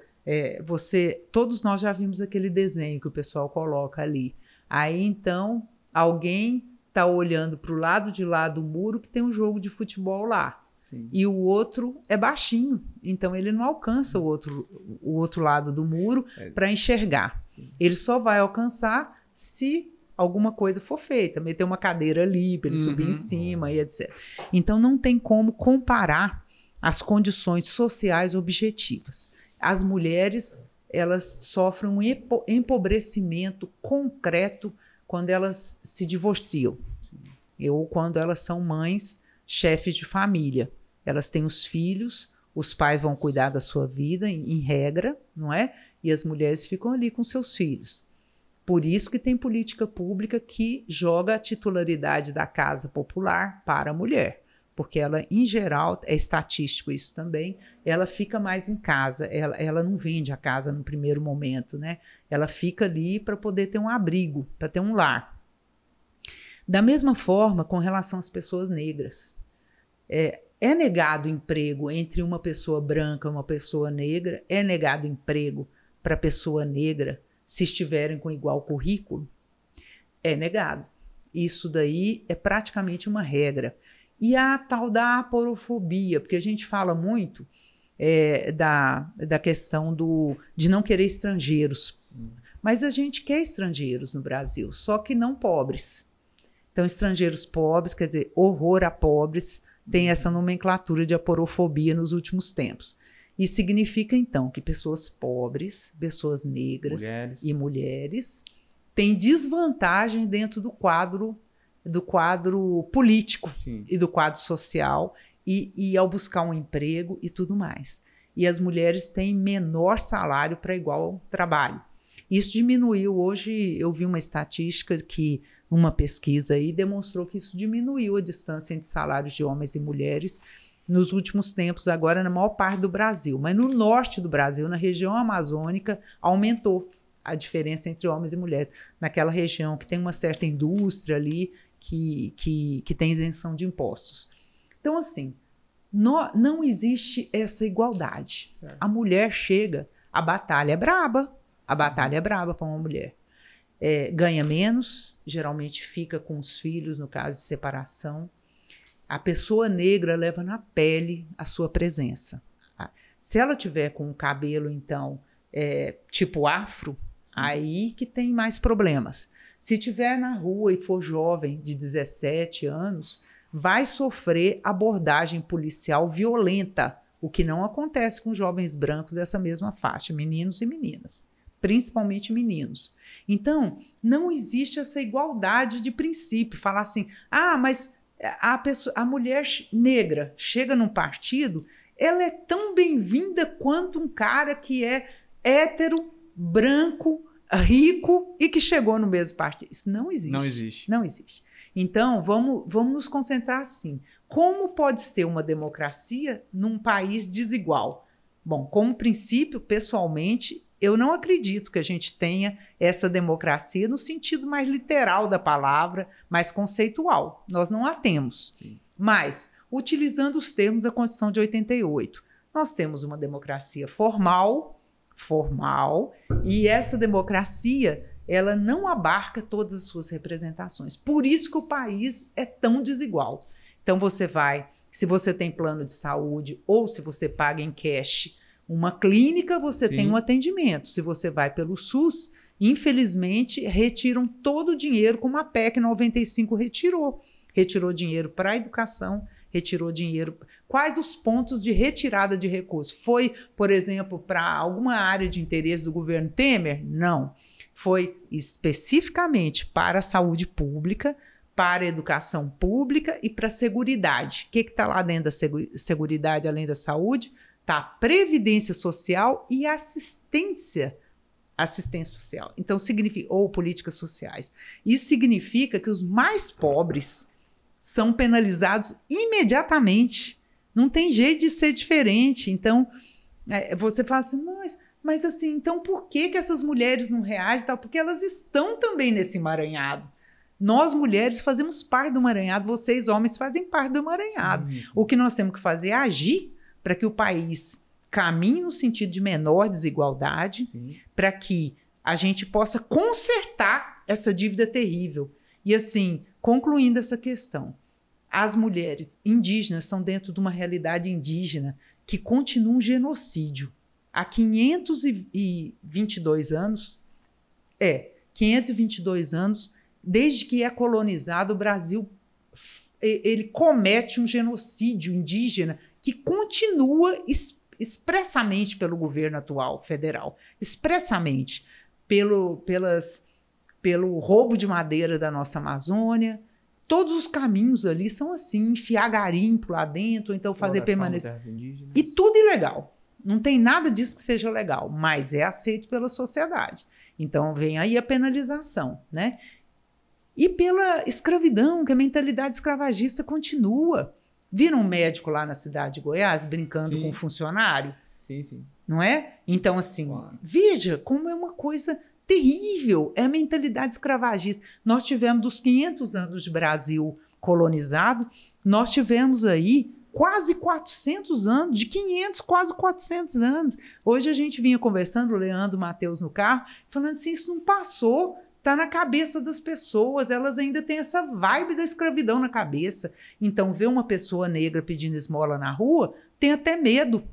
todos nós já vimos aquele desenho que o pessoal coloca ali. Aí então alguém está olhando para o lado de lá do muro que tem um jogo de futebol lá. Sim. E o outro é baixinho, então ele não alcança o outro lado do muro para enxergar. Sim. Ele só vai alcançar se alguma coisa for feita, meter uma cadeira ali para ele subir em cima e etc. Então não tem como comparar as condições sociais objetivas. As mulheres elas sofrem um empobrecimento concreto quando elas se divorciam. Sim. Ou quando elas são mães, chefes de família. Elas têm os filhos, os pais vão cuidar da sua vida, em regra, não é? E as mulheres ficam ali com seus filhos. Por isso que tem política pública que joga a titularidade da casa popular para a mulher. Porque ela, em geral, é estatístico isso também, ela fica mais em casa, ela não vende a casa no primeiro momento, né? Ela fica ali para poder ter um abrigo, para ter um lar. Da mesma forma, com relação às pessoas negras. É negado emprego entre uma pessoa branca e uma pessoa negra? É negado emprego para pessoa negra se estiverem com igual currículo? É negado. Isso daí é praticamente uma regra. E a tal da aporofobia, porque a gente fala muito da questão de não querer estrangeiros. Sim. Mas a gente quer estrangeiros no Brasil, só que não pobres. Então, estrangeiros pobres, quer dizer, horror a pobres, tem essa nomenclatura de aporofobia nos últimos tempos. Isso significa, então, que pessoas pobres, pessoas negras e mulheres têm desvantagem dentro do quadro político. Sim. E do quadro social e ao buscar um emprego e tudo mais. E as mulheres têm menor salário para igual trabalho. Isso diminuiu. Hoje eu vi uma estatística que uma pesquisa aí demonstrou que isso diminuiu a distância entre salários de homens e mulheres nos últimos tempos, agora na maior parte do Brasil. Mas no norte do Brasil, na região amazônica, aumentou a diferença entre homens e mulheres. Naquela região que tem uma certa indústria ali, que tem isenção de impostos. Então, assim, não existe essa igualdade. Certo. A mulher chega, a batalha é braba. A batalha é braba para uma mulher. Ganha menos, geralmente fica com os filhos, no caso de separação. A pessoa negra leva na pele a sua presença. Se ela tiver com o cabelo, então, tipo afro, sim, aí que tem mais problemas. Se tiver na rua e for jovem, de 17 anos, vai sofrer abordagem policial violenta, o que não acontece com jovens brancos dessa mesma faixa, meninos e meninas, principalmente meninos. Então, não existe essa igualdade de princípio. Falar assim, mas a mulher negra chega num partido, ela é tão bem-vinda quanto um cara que é hétero, branco, rico e que chegou no mesmo partido. Isso não existe. Não existe. Não existe. Então, vamos nos concentrar assim. Como pode ser uma democracia num país desigual? Bom, como princípio, pessoalmente, eu não acredito que a gente tenha essa democracia no sentido mais literal da palavra, mais conceitual. Nós não a temos. Sim. Mas, utilizando os termos da Constituição de 88, nós temos uma democracia formal, e essa democracia, ela não abarca todas as suas representações. Por isso que o país é tão desigual. Então, se você tem plano de saúde ou se você paga em cash uma clínica, você Sim. tem um atendimento. Se você vai pelo SUS, infelizmente, retiram todo o dinheiro, como a PEC 95 retirou. Retirou dinheiro para a educação, retirou dinheiro. Quais os pontos de retirada de recursos? Foi, por exemplo, para alguma área de interesse do governo Temer? Não. Foi especificamente para a saúde pública, para a educação pública e para a seguridade. O que está lá dentro da seguridade, além da saúde? Está a previdência social e assistência social. Então, significa, ou políticas sociais. Isso significa que os mais pobres são penalizados imediatamente. Não tem jeito de ser diferente. Então, você fala assim, mas assim, então por que essas mulheres não reagem? Tal? Porque elas estão também nesse emaranhado. Nós, mulheres, fazemos parte do emaranhado, vocês, homens, fazem parte do emaranhado. O que nós temos que fazer é agir para que o país caminhe no sentido de menor desigualdade, para que a gente possa consertar essa dívida terrível. E assim, concluindo essa questão, as mulheres indígenas estão dentro de uma realidade indígena que continua um genocídio. Há 522 anos, 522 anos, desde que é colonizado, o Brasil ele comete um genocídio indígena que continua expressamente pelo governo atual federal, expressamente pelo roubo de madeira da nossa Amazônia. Todos os caminhos ali são assim, enfiar garimpo lá dentro, então fazer permanecer. E tudo ilegal. Não tem nada disso que seja legal, mas é aceito pela sociedade. Então vem aí a penalização, né? E pela escravidão, que a mentalidade escravagista continua. Viram um médico lá na cidade de Goiás brincando com um funcionário? Sim. Não é? Então, assim, veja como é uma coisa terrível. É a mentalidade escravagista. Nós tivemos, dos 500 anos de Brasil colonizado, nós tivemos aí quase 400 anos, de 500, quase 400 anos. Hoje a gente vinha conversando, o Leandro, o Matheus no carro, falando assim, isso não passou Está na cabeça das pessoas, elas ainda têm essa vibe da escravidão na cabeça. Então, ver uma pessoa negra pedindo esmola na rua, tem até medo.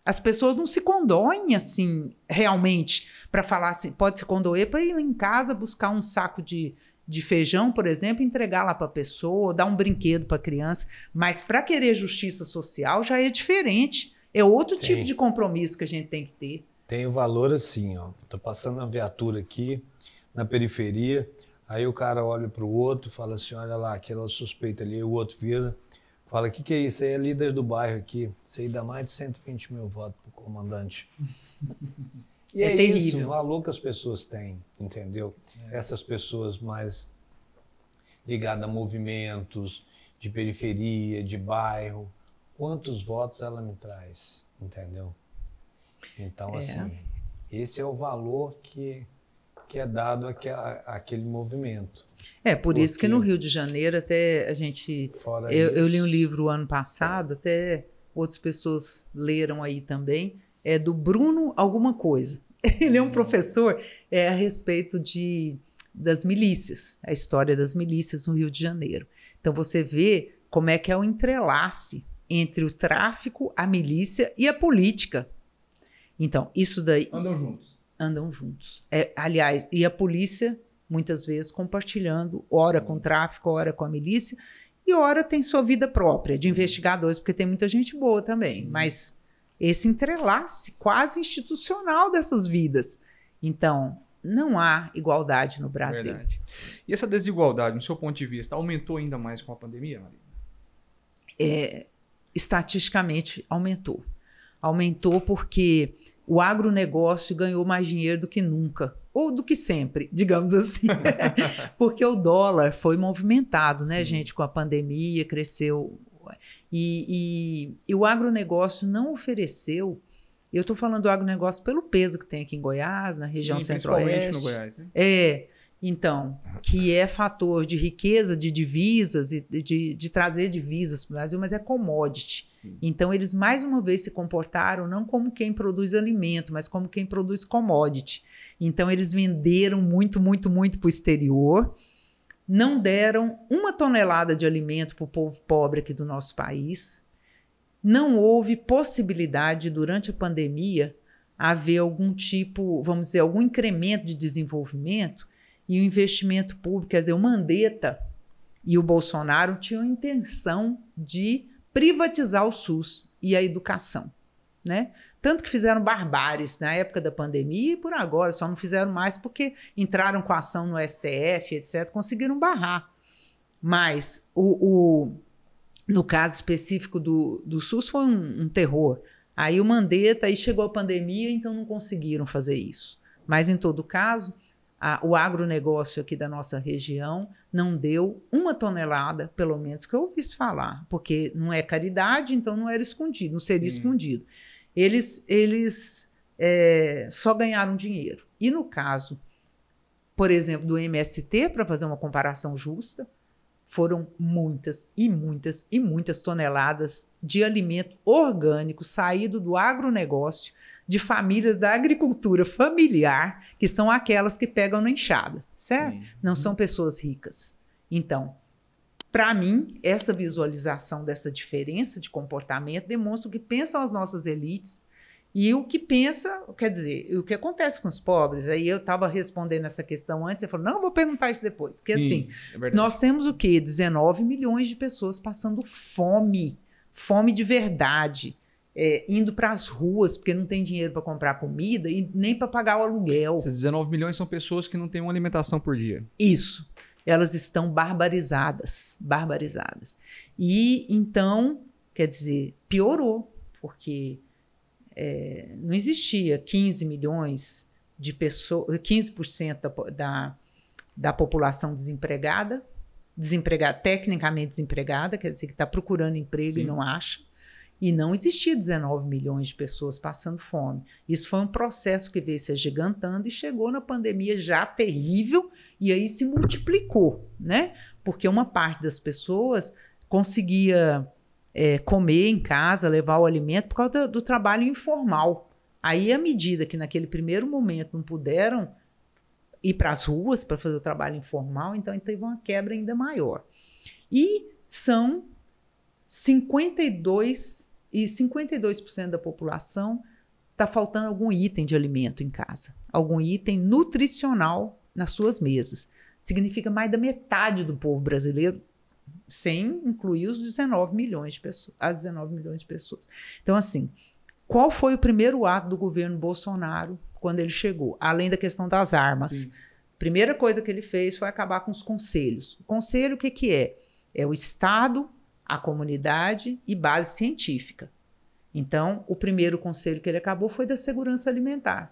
As pessoas não se condoem assim, realmente, para falar assim, pode se condoer para ir em casa buscar um saco de feijão, por exemplo, entregar lá para a pessoa, dar um brinquedo para a criança. Mas para querer justiça social já é diferente. É outro tipo de compromisso que a gente tem que ter. Tem o valor assim, ó. Tô passando a viatura aqui, na periferia, aí o cara olha para o outro e fala assim, olha lá, aquela suspeita ali, o outro vira, fala, o que é isso? Aí é líder do bairro aqui, isso aí dá mais de 120 mil votos pro comandante. E é terrível. isso, o valor que as pessoas têm, entendeu? Essas pessoas mais ligadas a movimentos de periferia, de bairro, quantos votos ela me traz, entendeu? Então, assim, esse é o valor que é dado àquele movimento. Por isso que no Rio de Janeiro, até a gente... Eu li um livro ano passado, até outras pessoas leram aí também, é do Bruno alguma coisa. Ele é um professor a respeito das milícias, a história das milícias no Rio de Janeiro. Então você vê como é que é o entrelace entre o tráfico, a milícia e a política. Então, isso daí... Andam juntos. Aliás, e a polícia, muitas vezes, compartilhando, ora com o tráfico, ora com a milícia, e ora tem sua vida própria, de investigadores, porque tem muita gente boa também. Sim. Mas esse entrelace quase institucional dessas vidas. Então, não há igualdade no Brasil. Verdade. E essa desigualdade, no seu ponto de vista, aumentou ainda mais com a pandemia, Marina? Estatisticamente, aumentou. Aumentou porque o agronegócio ganhou mais dinheiro do que nunca, ou do que sempre, digamos assim. Porque o dólar foi movimentado, né, gente, com a pandemia, cresceu. E o agronegócio não ofereceu... Eu estou falando do agronegócio pelo peso que tem aqui em Goiás, na região centro-oeste. No Goiás, né? Então, que é fator de riqueza, de divisas, e de trazer divisas para o Brasil, mas é commodity. Sim. Então, eles mais uma vez se comportaram não como quem produz alimento, mas como quem produz commodity. Então, eles venderam muito, muito, muito para o exterior, não deram 1 tonelada de alimento para o povo pobre aqui do nosso país. Não houve possibilidade, durante a pandemia, haver algum tipo, vamos dizer, algum incremento de desenvolvimento. E o investimento público, quer dizer, o Mandetta e o Bolsonaro tinham a intenção de privatizar o SUS e a educação, né? Tanto que fizeram barbáries na época da pandemia e por agora, só não fizeram mais porque entraram com ação no STF, etc., conseguiram barrar. Mas no caso específico do SUS foi um terror. Aí o Mandetta, aí chegou a pandemia, então não conseguiram fazer isso. Mas, em todo caso... O agronegócio aqui da nossa região não deu 1 tonelada, pelo menos, que eu ouvisse falar, porque não é caridade, então não era escondido, não seria escondido. Eles só ganharam dinheiro. E no caso, por exemplo, do MST, para fazer uma comparação justa, foram muitas e muitas e muitas toneladas de alimento orgânico saído do agronegócio, de famílias da agricultura familiar, que são aquelas que pegam na enxada, certo? Sim. Não são pessoas ricas. Então, para mim, essa visualização dessa diferença de comportamento demonstra o que pensam as nossas elites e o que pensa, quer dizer, o que acontece com os pobres. Aí eu estava respondendo essa questão antes, você falou, não, eu vou perguntar isso depois. Porque assim, nós temos o quê? 19 milhões de pessoas passando fome de verdade. Indo para as ruas porque não tem dinheiro para comprar comida e nem para pagar o aluguel. Essas 19 milhões são pessoas que não têm uma alimentação por dia. Isso. Elas estão barbarizadas. E então, quer dizer, piorou, porque não existia 15 milhões de pessoas, 15% da população desempregada, tecnicamente desempregada, quer dizer, que está procurando emprego. Sim. E não acha. E não existia 19 milhões de pessoas passando fome. Isso foi um processo que veio se agigantando e chegou na pandemia já terrível e aí se multiplicou, né? Porque uma parte das pessoas conseguia comer em casa, levar o alimento por causa do trabalho informal. Aí, à medida que naquele primeiro momento não puderam ir para as ruas para fazer o trabalho informal, então teve uma quebra ainda maior. E são 52% da população está faltando algum item de alimento em casa, algum item nutricional nas suas mesas. Significa mais da metade do povo brasileiro, sem incluir os 19 milhões de pessoas, as 19 milhões de pessoas. Então, assim, qual foi o primeiro ato do governo Bolsonaro quando ele chegou? Além da questão das armas. Sim. Primeira coisa que ele fez foi acabar com os conselhos. O conselho, o que que é? É o Estado, a comunidade e base científica. Então, o primeiro conselho que ele acabou foi da segurança alimentar.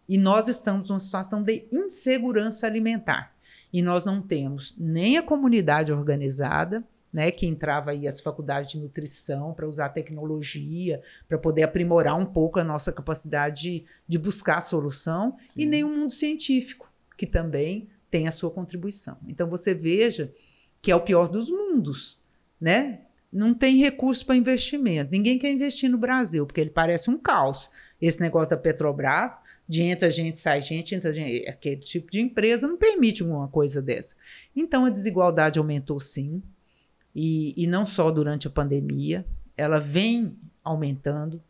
E nós estamos numa situação de insegurança alimentar. E nós não temos nem a comunidade organizada, né, que entrava aí as faculdades de nutrição para usar tecnologia, para poder aprimorar um pouco a nossa capacidade de buscar a solução, sim, e nem o mundo científico, que também tem a sua contribuição. Então, você veja que é o pior dos mundos, né? Não tem recurso para investimento. Ninguém quer investir no Brasil, porque ele parece um caos. Esse negócio da Petrobras, de entra gente, sai gente, entra gente. Aquele tipo de empresa não permite uma coisa dessa. Então, a desigualdade aumentou, sim. E não só durante a pandemia. Ela vem aumentando.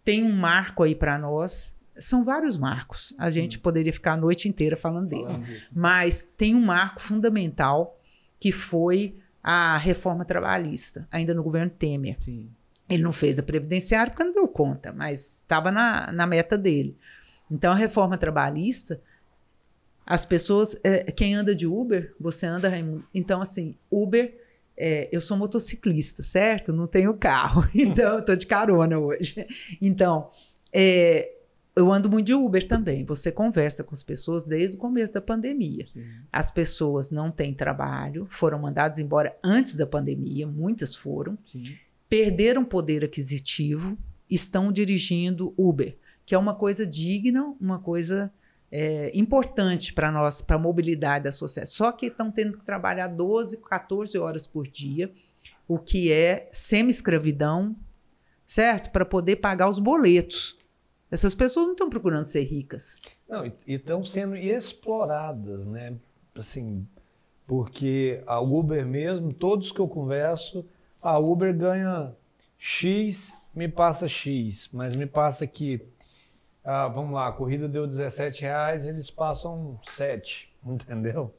Tem um marco aí para nós. São vários marcos. A gente poderia ficar a noite inteira falando deles. Mas tem um marco fundamental que foi a reforma trabalhista, ainda no governo Temer. Sim. Ele não fez a previdenciária porque não deu conta, mas estava na meta dele. Então, a reforma trabalhista, as pessoas... quem anda de Uber, você anda, Raimundo. Então, assim, Uber... eu sou motociclista, certo? Não tenho carro, então eu estou de carona hoje. Então, eu ando muito de Uber também. Você conversa com as pessoas desde o começo da pandemia. Sim. As pessoas não têm trabalho, foram mandadas embora antes da pandemia, muitas foram. Sim. Perderam poder aquisitivo, estão dirigindo Uber, que é uma coisa digna, uma coisa importante para nós, para a mobilidade da sociedade. Só que estão tendo que trabalhar 12, 14 horas por dia, o que é semi-escravidão, certo? Para poder pagar os boletos. Essas pessoas não estão procurando ser ricas. Não, e estão sendo exploradas, né? Assim, porque a Uber mesmo, todos que eu converso, a Uber ganha X, me passa X, mas me passa que, vamos lá, a corrida deu R$17, eles passam 7, entendeu?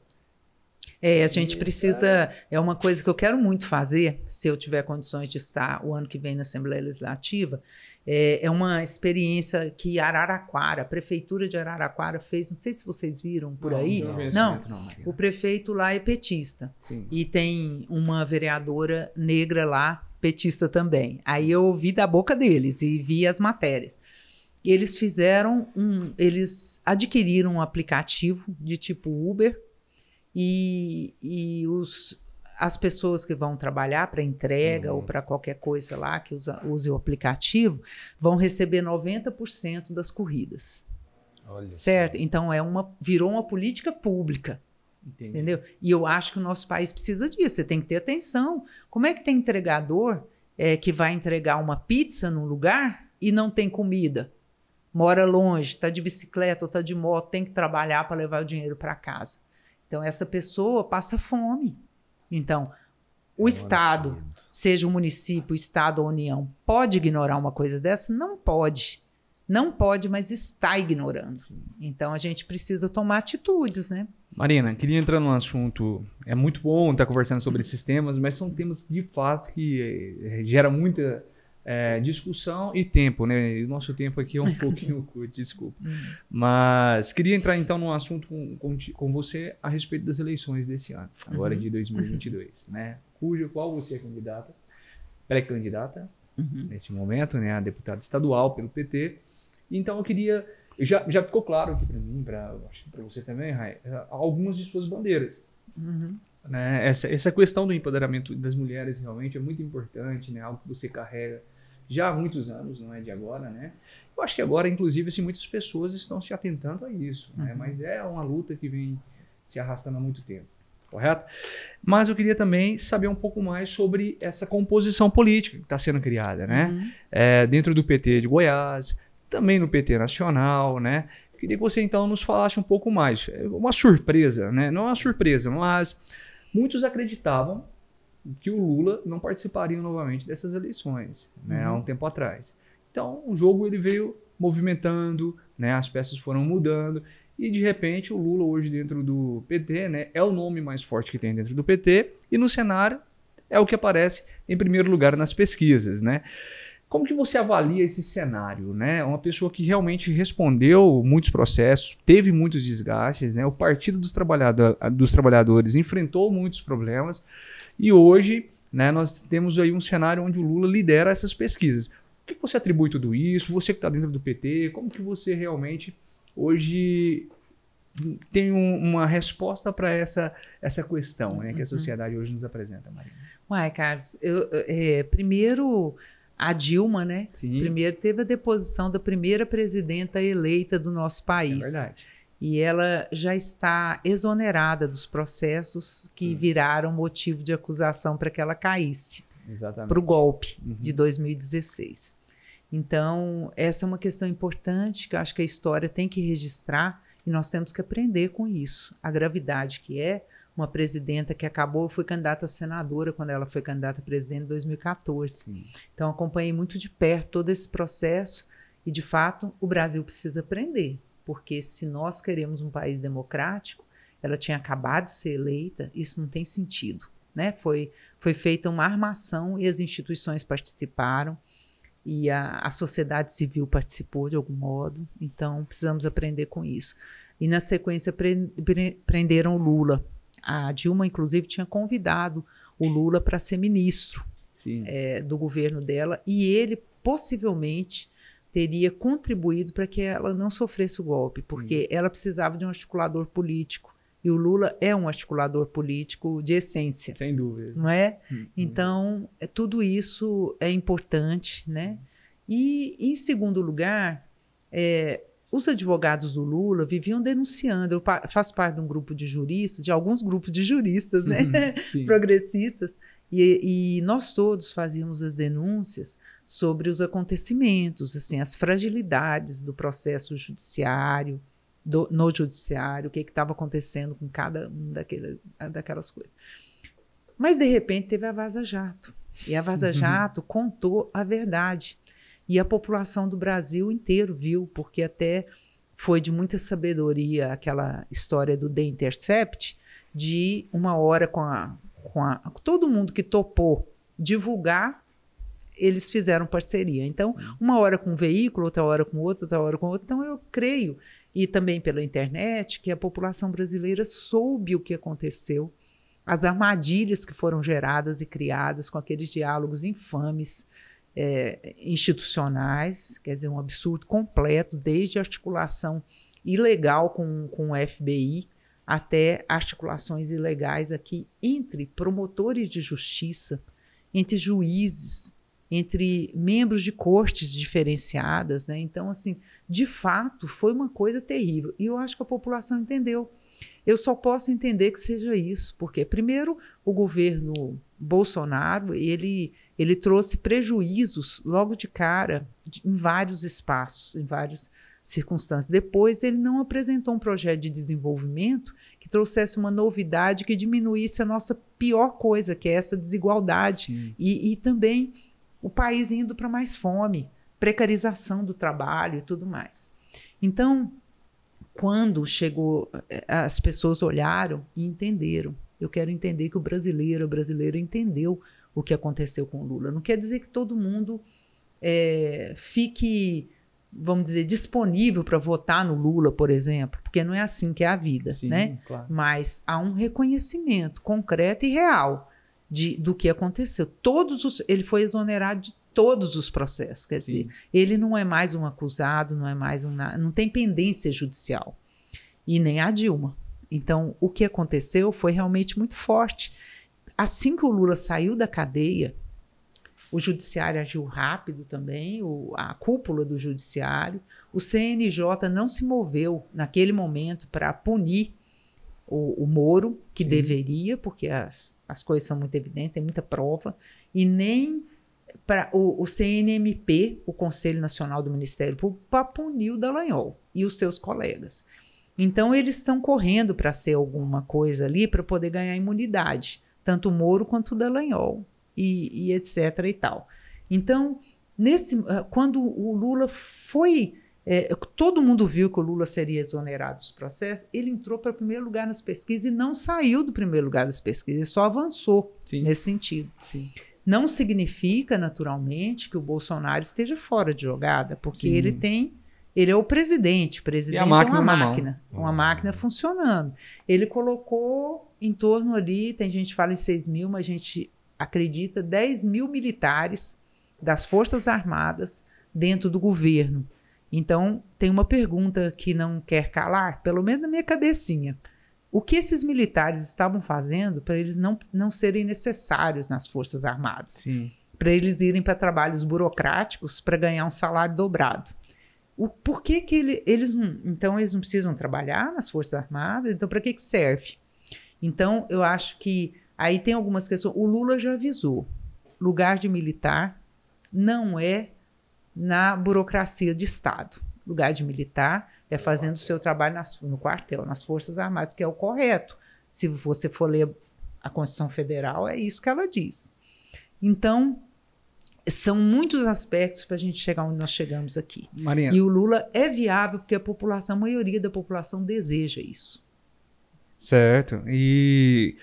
A gente precisa... É uma coisa que eu quero muito fazer, se eu tiver condições de estar o ano que vem na Assembleia Legislativa. É uma experiência que Araraquara, a Prefeitura de Araraquara fez, não sei se vocês viram por aí. Não, o prefeito lá é petista. Sim. E tem uma vereadora negra lá, petista também. Aí eu ouvi da boca deles e vi as matérias. E eles eles adquiriram um aplicativo de tipo Uber e as pessoas que vão trabalhar para entrega ou para qualquer coisa lá que use o aplicativo vão receber 90% das corridas. Olha, certo? Sim. Então virou uma política pública. Entendi. Entendeu? E eu acho que o nosso país precisa disso. Você tem que ter atenção. Como é que tem entregador que vai entregar uma pizza num lugar e não tem comida? Mora longe, está de bicicleta ou está de moto, tem que trabalhar para levar o dinheiro para casa. Então, essa pessoa passa fome. Então, o Estado, seja o município, o Estado ou a União, pode ignorar uma coisa dessa? Não pode. Não pode, mas está ignorando. Então, a gente precisa tomar atitudes, né? Marina, queria entrar num assunto... É muito bom estar conversando sobre esses temas, mas são temas, de fato, que geram muita discussão e tempo, né? E o nosso tempo aqui é um pouquinho curto, desculpa. Mas queria entrar, então, num assunto com você a respeito das eleições desse ano, agora de 2022, né? Qual você é candidata, pré-candidata, nesse momento, né? A deputada estadual pelo PT. Então, eu queria... Já ficou claro aqui para mim, para você também, Rai, algumas de suas bandeiras. Né? Essa questão do empoderamento das mulheres realmente é muito importante, né? Algo que você carrega já há muitos anos, não é de agora, né? Eu acho que agora, inclusive, assim, muitas pessoas estão se atentando a isso, né? Mas é uma luta que vem se arrastando há muito tempo, correto? Mas eu queria também saber um pouco mais sobre essa composição política que está sendo criada, né? Dentro do PT de Goiás, também no PT nacional, né? Queria que você então nos falasse um pouco mais. Uma surpresa, né? Não é uma surpresa, mas muitos acreditavam que o Lula não participaria novamente dessas eleições, né? Há um tempo atrás. Então, o jogo ele veio movimentando, né? As peças foram mudando e de repente o Lula hoje dentro do PT, né? É o nome mais forte que tem dentro do PT e no cenário é o que aparece em primeiro lugar nas pesquisas, né? Como que você avalia esse cenário, né? Uma pessoa que realmente respondeu muitos processos, teve muitos desgastes, né? O Partido dos Trabalhadores enfrentou muitos problemas e hoje, né, nós temos aí um cenário onde o Lula lidera essas pesquisas. O que você atribui tudo isso? Você que está dentro do PT, como que você realmente hoje tem uma resposta para essa questão, né, que a sociedade hoje nos apresenta, Marina? Uai, Carlos, primeiro a Dilma, né? Sim. Primeiro teve a deposição da primeira presidenta eleita do nosso país. É verdade. E ela já está exonerada dos processos que viraram motivo de acusação para que ela caísse para o golpe de 2016. Então, essa é uma questão importante que eu acho que a história tem que registrar e nós temos que aprender com isso. A gravidade que é uma presidenta que foi candidata a senadora quando ela foi candidata a presidente em 2014. Sim. Então, acompanhei muito de perto todo esse processo e, de fato, o Brasil precisa aprender, porque se nós queremos um país democrático, ela tinha acabado de ser eleita, isso não tem sentido, né? Foi feita uma armação e as instituições participaram e a sociedade civil participou de algum modo, então precisamos aprender com isso. E, na sequência, prenderam o Lula. A Dilma, inclusive, tinha convidado o Lula para ser ministro do governo dela e ele, possivelmente, teria contribuído para que ela não sofresse o golpe, porque ela precisava de um articulador político e o Lula é um articulador político de essência. Sem dúvida. Não é? Então, tudo isso é importante, né? E, em segundo lugar, os advogados do Lula viviam denunciando. Eu faço parte de um grupo de juristas, de alguns grupos de juristas, né? Progressistas, e nós todos fazíamos as denúncias sobre os acontecimentos, assim, as fragilidades do processo judiciário, no judiciário, o que estava acontecendo com cada uma daquelas coisas. Mas, de repente, teve a Vaza Jato. E a Vaza Jato contou a verdade. E a população do Brasil inteiro viu, porque até foi de muita sabedoria aquela história do The Intercept, de uma hora com todo mundo que topou divulgar, eles fizeram parceria. Então, uma hora com um veículo, outra hora com outro, outra hora com outro. Então, eu creio, e também pela internet, que a população brasileira soube o que aconteceu, as armadilhas que foram geradas e criadas com aqueles diálogos infames, institucionais, quer dizer, um absurdo completo, desde a articulação ilegal com o FBI até articulações ilegais aqui entre promotores de justiça, entre juízes, entre membros de cortes diferenciadas, né? Então, assim, de fato, foi uma coisa terrível. E eu acho que a população entendeu. Eu só posso entender que seja isso, porque, primeiro, o governo Bolsonaro, ele trouxe prejuízos logo de cara em vários espaços, em várias circunstâncias. Depois, ele não apresentou um projeto de desenvolvimento que trouxesse uma novidade que diminuísse a nossa pior coisa, que é essa desigualdade. E também o país indo para mais fome, precarização do trabalho e tudo mais. Então, quando chegou, as pessoas olharam e entenderam. Eu quero entender que o brasileiro, a brasileira entendeu o que aconteceu com o Lula. Não quer dizer que todo mundo fique, vamos dizer, disponível para votar no Lula, por exemplo, porque não é assim que é a vida, né? Claro. Mas há um reconhecimento concreto e real do que aconteceu. Ele foi exonerado de todos os processos, quer dizer, ele não é mais um acusado, não tem pendência judicial, e nem a Dilma. Então, o que aconteceu foi realmente muito forte. Assim que o Lula saiu da cadeia, o judiciário agiu rápido também, a cúpula do judiciário, o CNJ não se moveu naquele momento para punir o Moro, que deveria, porque as coisas são muito evidentes, tem muita prova, e nem para o CNMP, o Conselho Nacional do Ministério Público, para punir o Dallagnol e os seus colegas. Então, eles estão correndo para ser alguma coisa ali para poder ganhar imunidade, tanto o Moro quanto o Dallagnol, e etc. e tal. Então, quando o Lula foi... todo mundo viu que o Lula seria exonerado dos processos, ele entrou para o primeiro lugar nas pesquisas e não saiu do primeiro lugar das pesquisas, ele só avançou nesse sentido. Sim. Não significa, naturalmente, que o Bolsonaro esteja fora de jogada, porque ele é o presidente. O presidente é uma máquina funcionando. Ele colocou em torno ali, tem gente que fala em 6 mil, mas a gente acredita 10 mil militares das Forças Armadas dentro do governo. Então, tem uma pergunta que não quer calar, pelo menos na minha cabecinha. O que esses militares estavam fazendo para eles não serem necessários nas Forças Armadas? Para eles irem para trabalhos burocráticos para ganhar um salário dobrado. Por que eles não precisam trabalhar nas Forças Armadas? Então, para que serve? Então, eu acho que aí tem algumas questões. O Lula já avisou. Lugar de militar não é na burocracia de Estado. Lugar de militar é fazendo o seu trabalho no quartel, nas Forças Armadas, que é o correto. Se você for ler a Constituição Federal, é isso que ela diz. Então, são muitos aspectos para a gente chegar onde nós chegamos aqui. Marinha. E o Lula é viável porque a maioria da população deseja isso. Certo. E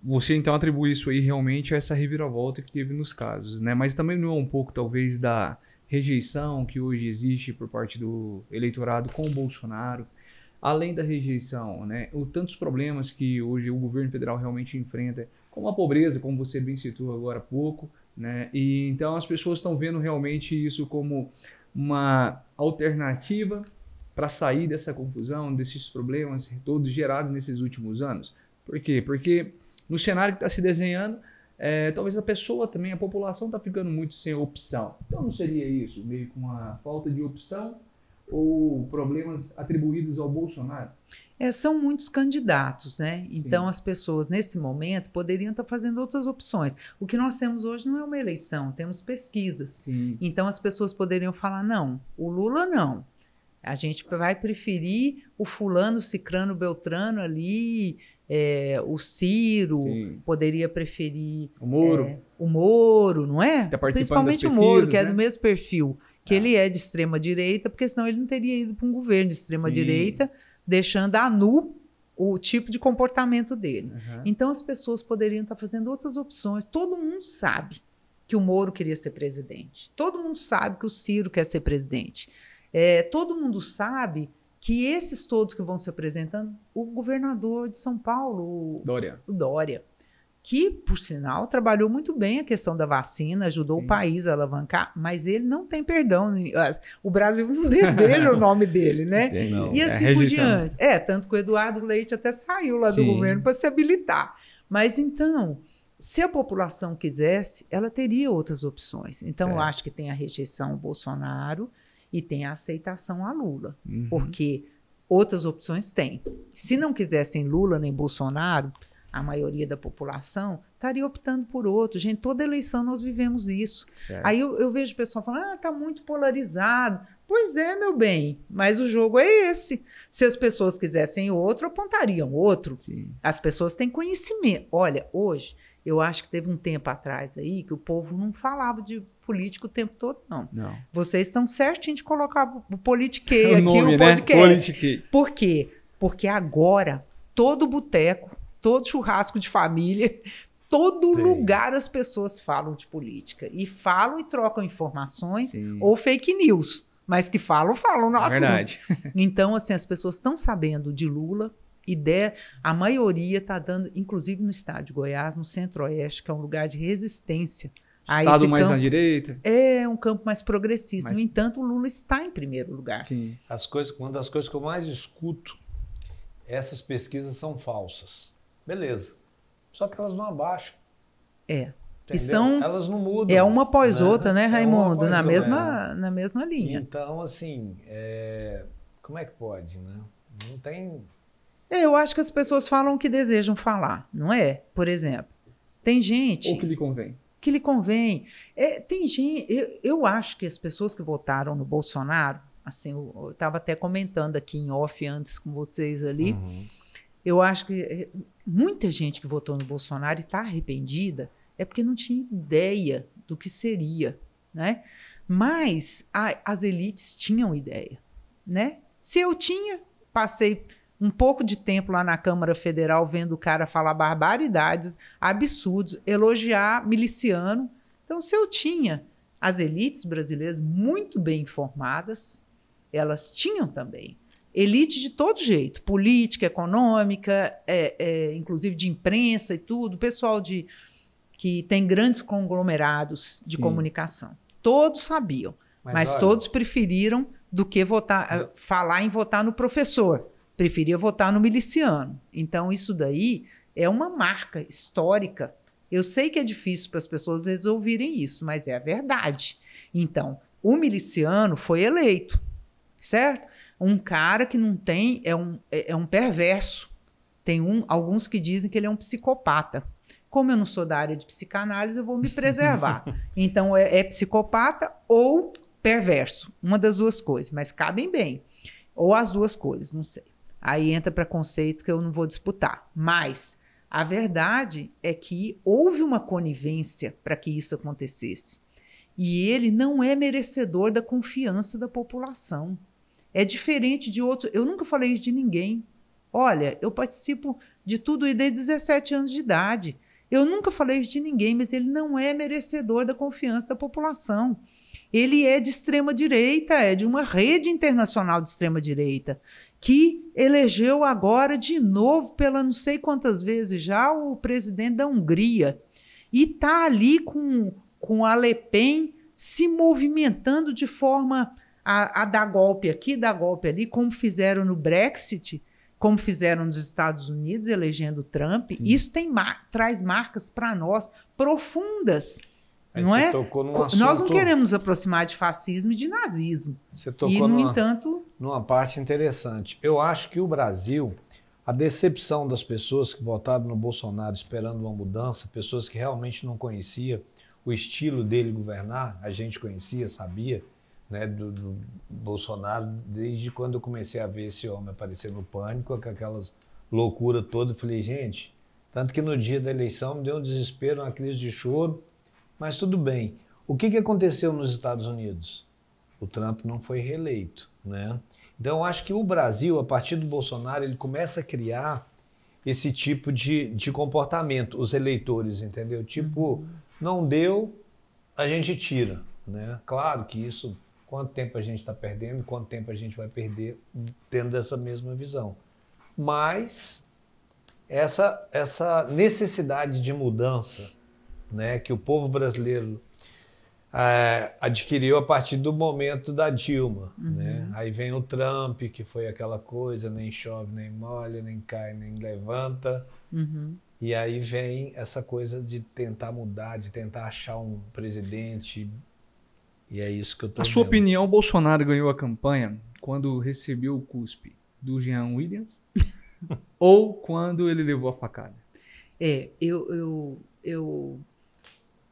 você, então, atribui isso aí realmente a essa reviravolta que teve nos casos, né? Mas também não é um pouco, talvez, da rejeição que hoje existe por parte do eleitorado com o Bolsonaro, além da rejeição, né, tantos problemas que hoje o governo federal realmente enfrenta, como a pobreza, como você bem citou agora há pouco, né, e então as pessoas estão vendo realmente isso como uma alternativa para sair dessa confusão, desses problemas todos gerados nesses últimos anos. Por quê? Porque no cenário que está se desenhando, talvez a pessoa também, a população está ficando muito sem opção. Então não seria isso, meio com a falta de opção ou problemas atribuídos ao Bolsonaro? São muitos candidatos, né? Então as pessoas nesse momento poderiam estar fazendo outras opções. O que nós temos hoje não é uma eleição, temos pesquisas. Então as pessoas poderiam falar, não, o Lula não. A gente vai preferir o fulano, cicrano, beltrano ali, o Ciro, poderia preferir o Moro, não é? Tá Principalmente o Moro, que é do mesmo perfil, que ele é de extrema-direita, porque senão ele não teria ido para um governo de extrema-direita, deixando a nu o tipo de comportamento dele. Então as pessoas poderiam estar fazendo outras opções. Todo mundo sabe que o Moro queria ser presidente. Todo mundo sabe que o Ciro quer ser presidente. Todo mundo sabe que esses todos que vão se apresentando, o governador de São Paulo, o Dória, que, por sinal, trabalhou muito bem a questão da vacina, ajudou o país a alavancar, mas ele não tem perdão. O Brasil não deseja o nome dele, né? E assim por diante. Tanto que o Eduardo Leite até saiu lá do governo para se habilitar. Mas então, se a população quisesse, ela teria outras opções. Então, eu acho que tem a rejeição ao Bolsonaro e tem a aceitação a Lula, porque outras opções tem. Se não quisessem Lula nem Bolsonaro, a maioria da população estaria optando por outro. Gente, toda eleição nós vivemos isso. Aí eu vejo o pessoal falando, está muito polarizado. Pois é, meu bem, mas o jogo é esse. Se as pessoas quisessem outro, apontariam outro. As pessoas têm conhecimento. Olha, hoje, eu acho que teve um tempo atrás aí que o povo não falava de político o tempo todo, não. Vocês estão certinho de colocar o politiquei aqui, nome, o podcast. Né? Por quê? Porque agora, todo boteco, todo churrasco de família, todo lugar as pessoas falam de política. E falam e trocam informações ou fake news. Mas que falam no assunto. Verdade. Então, assim, as pessoas estão sabendo de Lula. A maioria está dando, inclusive no estado de Goiás, no Centro-Oeste, que é um lugar de resistência. Estado mais na direita? É um campo mais progressista. No entanto, o Lula está em primeiro lugar. Uma das coisas que eu mais escuto, essas pesquisas são falsas. Beleza. Só que elas não abaixam. Elas não mudam. É uma após outra, né, Raimundo? Na mesma linha. Então, assim, como é que pode, né? Não tem... Eu acho que as pessoas falam o que desejam falar, não é? Por exemplo, tem gente... Ou que lhe convém. que lhe convém. Tem gente, eu acho que as pessoas que votaram no Bolsonaro, assim, eu estava até comentando aqui em off antes com vocês ali, eu acho que muita gente que votou no Bolsonaro e está arrependida é porque não tinha ideia do que seria, né? Mas as elites tinham ideia, né? Se eu tinha, passei um pouco de tempo lá na Câmara Federal vendo o cara falar barbaridades, absurdos, elogiar miliciano. Então, se eu tinha as elites brasileiras muito bem informadas, elas tinham também. Elite de todo jeito, política, econômica, inclusive de imprensa e tudo, pessoal que tem grandes conglomerados de comunicação. Todos sabiam, mas olha, todos preferiram do que falar em votar no professor. Preferia votar no miliciano. Então, isso daí é uma marca histórica. Eu sei que é difícil para as pessoas resolverem isso, mas é a verdade. Então, o miliciano foi eleito, certo? Um cara que não tem, é um perverso. Tem alguns que dizem que ele é um psicopata. Como eu não sou da área de psicanálise, eu vou me preservar. Então, é psicopata ou perverso. Uma das duas coisas, mas cabem bem. Ou as duas coisas, não sei. Aí entra para conceitos que eu não vou disputar. Mas a verdade é que houve uma conivência para que isso acontecesse. E ele não é merecedor da confiança da população. É diferente de outros. Eu nunca falei isso de ninguém. Olha, eu participo de tudo e desde 17 anos de idade. Eu nunca falei isso de ninguém, mas ele não é merecedor da confiança da população. Ele é de extrema-direita, é de uma rede internacional de extrema-direita, que elegeu agora de novo, pela não sei quantas vezes já, o presidente da Hungria. E está ali com a Le Pen se movimentando de forma a dar golpe aqui, dar golpe ali, como fizeram no Brexit, como fizeram nos Estados Unidos, elegendo Trump. Sim. Isso traz marcas para nós profundas. Aí não é? Nós não queremos nos aproximar de fascismo e de nazismo. Você tocou numa parte interessante. Eu acho que o Brasil, a decepção das pessoas que votaram no Bolsonaro esperando uma mudança, pessoas que realmente não conheciam o estilo dele governar, a gente conhecia, sabia, né, do Bolsonaro, desde quando eu comecei a ver esse homem aparecer no Pânico, com aquelas loucuras todas, eu falei, gente, tanto que no dia da eleição me deu um desespero, uma crise de choro, mas tudo bem. O que aconteceu nos Estados Unidos? O Trump não foi reeleito, né? Então, eu acho que o Brasil, a partir do Bolsonaro, ele começa a criar esse tipo de comportamento, os eleitores, entendeu? Tipo, não deu, a gente tira, né? Claro que isso, quanto tempo a gente está perdendo, quanto tempo a gente vai perder tendo essa mesma visão. Mas essa necessidade de mudança, né, que o povo brasileiro adquiriu a partir do momento da Dilma. Né? Aí vem o Trump, que foi aquela coisa, nem chove, nem molha, nem cai, nem levanta. E aí vem essa coisa de tentar mudar, de tentar achar um presidente. E é isso que eu estou vendo. A sua opinião, o Bolsonaro ganhou a campanha quando recebeu o cuspe do Jean Willis ou quando ele levou a facada? Eu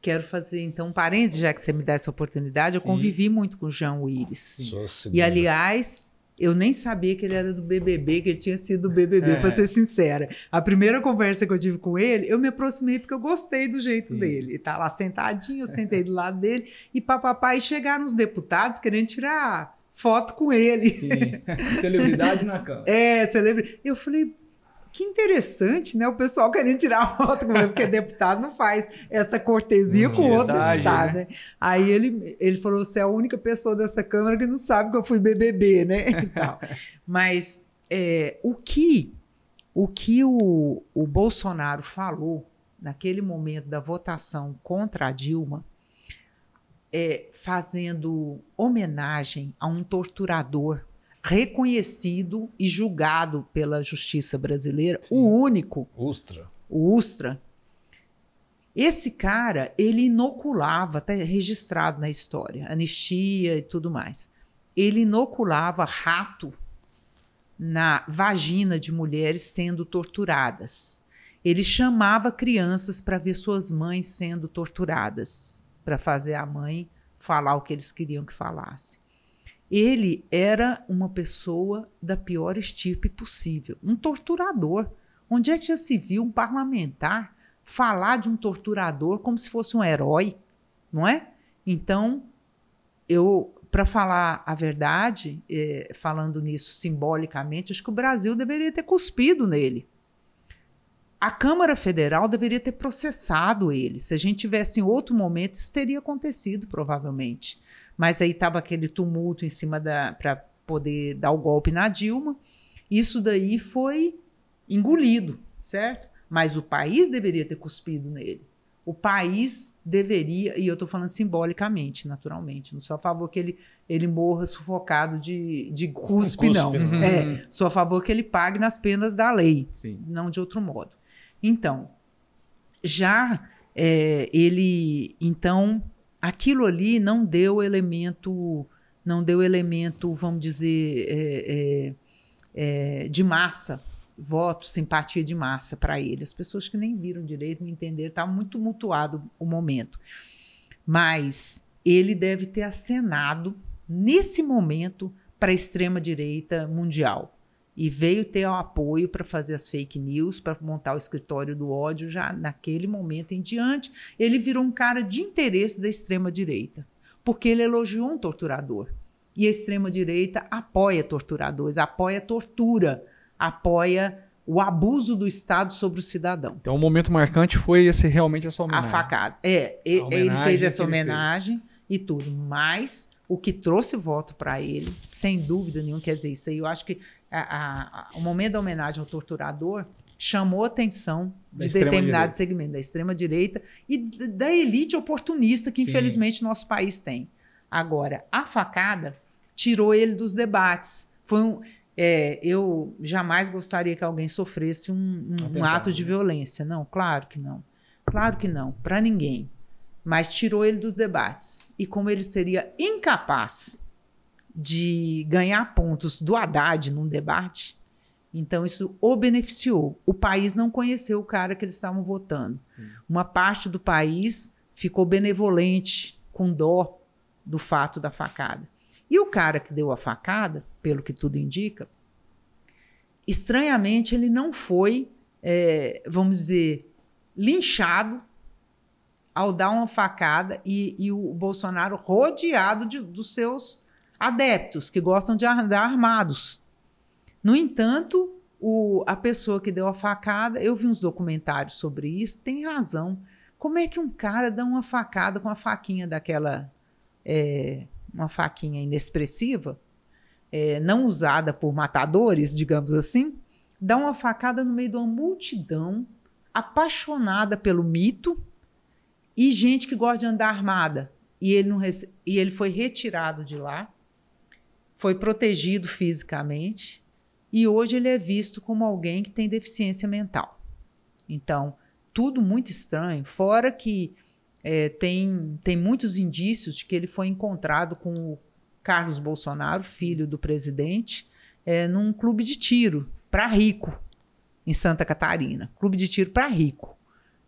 quero fazer, então, um parênteses, já que você me dá essa oportunidade. Eu convivi muito com o Jean Willis. E, aliás, eu nem sabia que ele era do BBB, que ele tinha sido do BBB, para ser sincera. A primeira conversa que eu tive com ele, eu me aproximei porque eu gostei do jeito dele. Ele tá lá sentadinho, eu sentei do lado dele, e papapá, e chegaram os deputados querendo tirar foto com ele. Sim. Celebridade na Câmara. Celebridade. Eu falei, que interessante, né? O pessoal querendo tirar foto com ele, porque deputado não faz essa cortesia com outro deputado, né? Aí ele falou, você é a única pessoa dessa Câmara que não sabe que eu fui BBB, né? E tal. Mas o que o Bolsonaro falou naquele momento da votação contra a Dilma, fazendo homenagem a um torturador reconhecido e julgado pela justiça brasileira, o único, o Ustra. Esse cara, ele inoculava, está registrado na história, anistia e tudo mais, ele inoculava rato na vagina de mulheres sendo torturadas. Ele chamava crianças para ver suas mães sendo torturadas, para fazer a mãe falar o que eles queriam que falasse. Ele era uma pessoa da pior estirpe possível, um torturador. Onde é que já se viu um parlamentar falar de um torturador como se fosse um herói, não é? Então, para falar a verdade, falando nisso simbolicamente, acho que o Brasil deveria ter cuspido nele. A Câmara Federal deveria ter processado ele. Se a gente tivesse em outro momento, isso teria acontecido, provavelmente. Mas aí estava aquele tumulto em cima para poder dar o golpe na Dilma. Isso daí foi engolido, certo? Mas o país deveria ter cuspido nele. O país deveria, e eu estou falando simbolicamente, naturalmente, não sou a favor que ele morra sufocado de cuspe, não. Sou a favor que ele pague nas penas da lei, sim, não de outro modo. Então, então, aquilo ali não deu elemento, vamos dizer, de massa, voto, simpatia de massa para ele. As pessoas que nem viram direito, não entenderam, estava muito tumultuado o momento. Mas ele deve ter acenado, nesse momento, para a extrema-direita mundial. E veio ter o apoio para fazer as fake news, para montar o escritório do ódio, já naquele momento em diante. Ele virou um cara de interesse da extrema-direita, porque ele elogiou um torturador. E a extrema-direita apoia torturadores, apoia tortura, apoia o abuso do Estado sobre o cidadão. Então, o momento marcante foi realmente essa homenagem. A facada. Ele fez essa homenagem e tudo, mas o que trouxe voto para ele, sem dúvida nenhuma, quer dizer, isso aí eu acho que o momento da homenagem ao torturador chamou a atenção de determinado segmento da extrema-direita e da elite oportunista que, infelizmente, nosso país tem. Agora, a facada tirou ele dos debates. Eu jamais gostaria que alguém sofresse um ato de violência. Não, claro que não. Claro que não, para ninguém. Mas tirou ele dos debates. E como ele seria incapaz de ganhar pontos do Haddad num debate, então isso o beneficiou. O país não conheceu o cara que eles estavam votando. Sim. Uma parte do país ficou benevolente, com dó do fato da facada. E o cara que deu a facada, pelo que tudo indica, estranhamente ele não foi, vamos dizer, linchado ao dar uma facada e o Bolsonaro rodeado dos seus adeptos, que gostam de andar armados. No entanto, a pessoa que deu a facada, eu vi uns documentários sobre isso, tem razão. Como é que um cara dá uma facada com uma faquinha daquela, uma faquinha inexpressiva, não usada por matadores, digamos assim, dá uma facada no meio de uma multidão apaixonada pelo mito e gente que gosta de andar armada. E ele foi retirado de lá, foi protegido fisicamente e hoje ele é visto como alguém que tem deficiência mental. Então, tudo muito estranho, fora que tem muitos indícios de que ele foi encontrado com o Carlos Bolsonaro, filho do presidente, num clube de tiro para rico, em Santa Catarina. Clube de tiro para rico.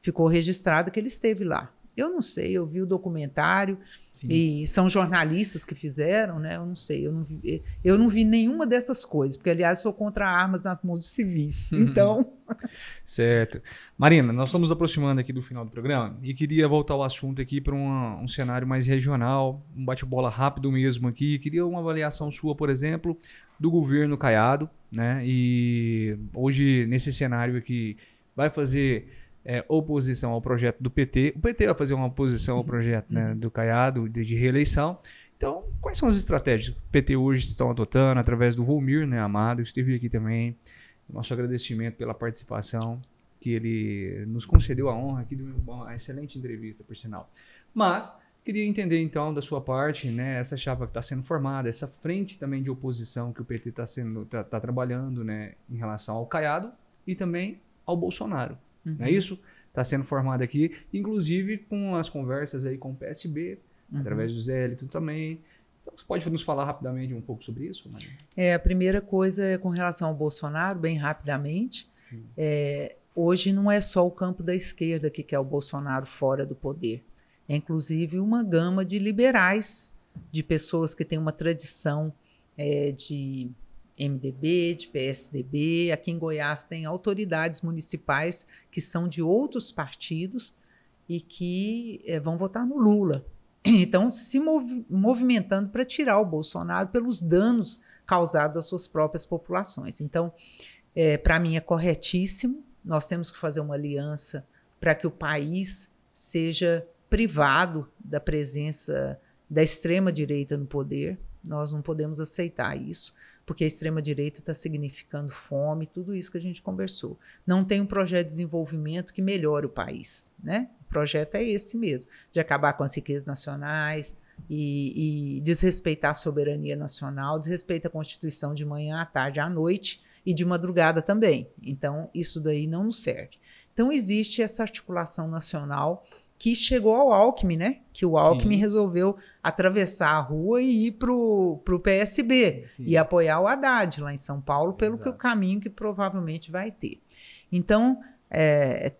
Ficou registrado que ele esteve lá. Eu não sei, eu vi o documentário. Sim. E são jornalistas que fizeram, né? Eu não sei, eu não vi nenhuma dessas coisas, porque, aliás, sou contra armas nas mãos de civis. Então... Certo. Marina, nós estamos aproximando aqui do final do programa e queria voltar ao assunto aqui para um cenário mais regional, um bate-bola rápido mesmo aqui. Queria uma avaliação sua, por exemplo, do governo Caiado, né? E hoje, nesse cenário aqui, vai fazer... oposição ao projeto do PT. O PT vai fazer uma oposição ao projeto, né, do Caiado de reeleição. Então, quais são as estratégias que o PT hoje estão adotando através do Volmir, né, Amado, que esteve aqui também. Nosso agradecimento pela participação, que ele nos concedeu a honra aqui de uma excelente entrevista, por sinal. Mas, queria entender, então, da sua parte, né, essa chapa que está sendo formada, essa frente também de oposição que o PT está trabalhando, né, em relação ao Caiado e também ao Bolsonaro. Não é isso? Está sendo formado aqui, inclusive com as conversas aí com o PSB, através do Zé Elito também. Então, você pode nos falar rapidamente um pouco sobre isso, Maria? A primeira coisa é com relação ao Bolsonaro, bem rapidamente. hoje não é só o campo da esquerda que quer o Bolsonaro fora do poder. É inclusive uma gama de liberais, de pessoas que têm uma tradição de MDB, de PSDB. Aqui em Goiás tem autoridades municipais que são de outros partidos e que vão votar no Lula. Então, se movimentando para tirar o Bolsonaro pelos danos causados às suas próprias populações. Então, para mim é corretíssimo. Nós temos que fazer uma aliança para que o país seja privado da presença da extrema-direita no poder. Nós não podemos aceitar isso, porque a extrema-direita está significando fome, tudo isso que a gente conversou. Não tem um projeto de desenvolvimento que melhore o país, né? O projeto é esse mesmo, de acabar com as riquezas nacionais e desrespeitar a soberania nacional, desrespeita a Constituição de manhã, à tarde, à noite e de madrugada também. Então, isso daí não nos serve. Então, existe essa articulação nacional que chegou ao Alckmin, né? Que o Alckmin resolveu atravessar a rua e ir para o PSB e apoiar o Haddad lá em São Paulo, pelo que o caminho que provavelmente vai ter. Então,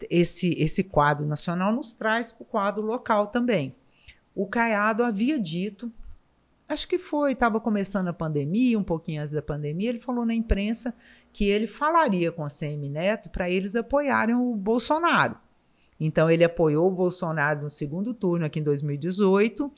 esse quadro nacional nos traz para o quadro local também. O Caiado havia dito, acho que estava começando a pandemia, um pouquinho antes da pandemia, ele falou na imprensa que ele falaria com a CM Neto para eles apoiarem o Bolsonaro. Então, ele apoiou o Bolsonaro no segundo turno aqui em 2018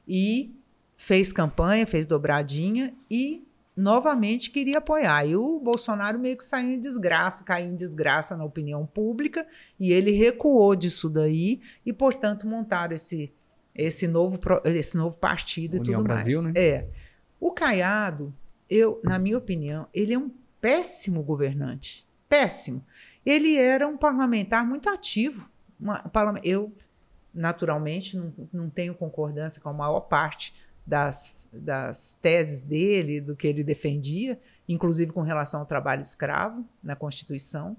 e fez campanha, fez dobradinha e novamente queria apoiar. E o Bolsonaro meio que saiu em desgraça, caiu em desgraça na opinião pública e ele recuou disso daí e, portanto, montaram esse novo partido e União tudo Brasil, mais. Né? O Caiado, na minha opinião, ele é um péssimo governante. Péssimo. Ele era um parlamentar muito ativo. Eu, naturalmente, não tenho concordância com a maior parte das teses dele, do que ele defendia, inclusive com relação ao trabalho escravo na Constituição.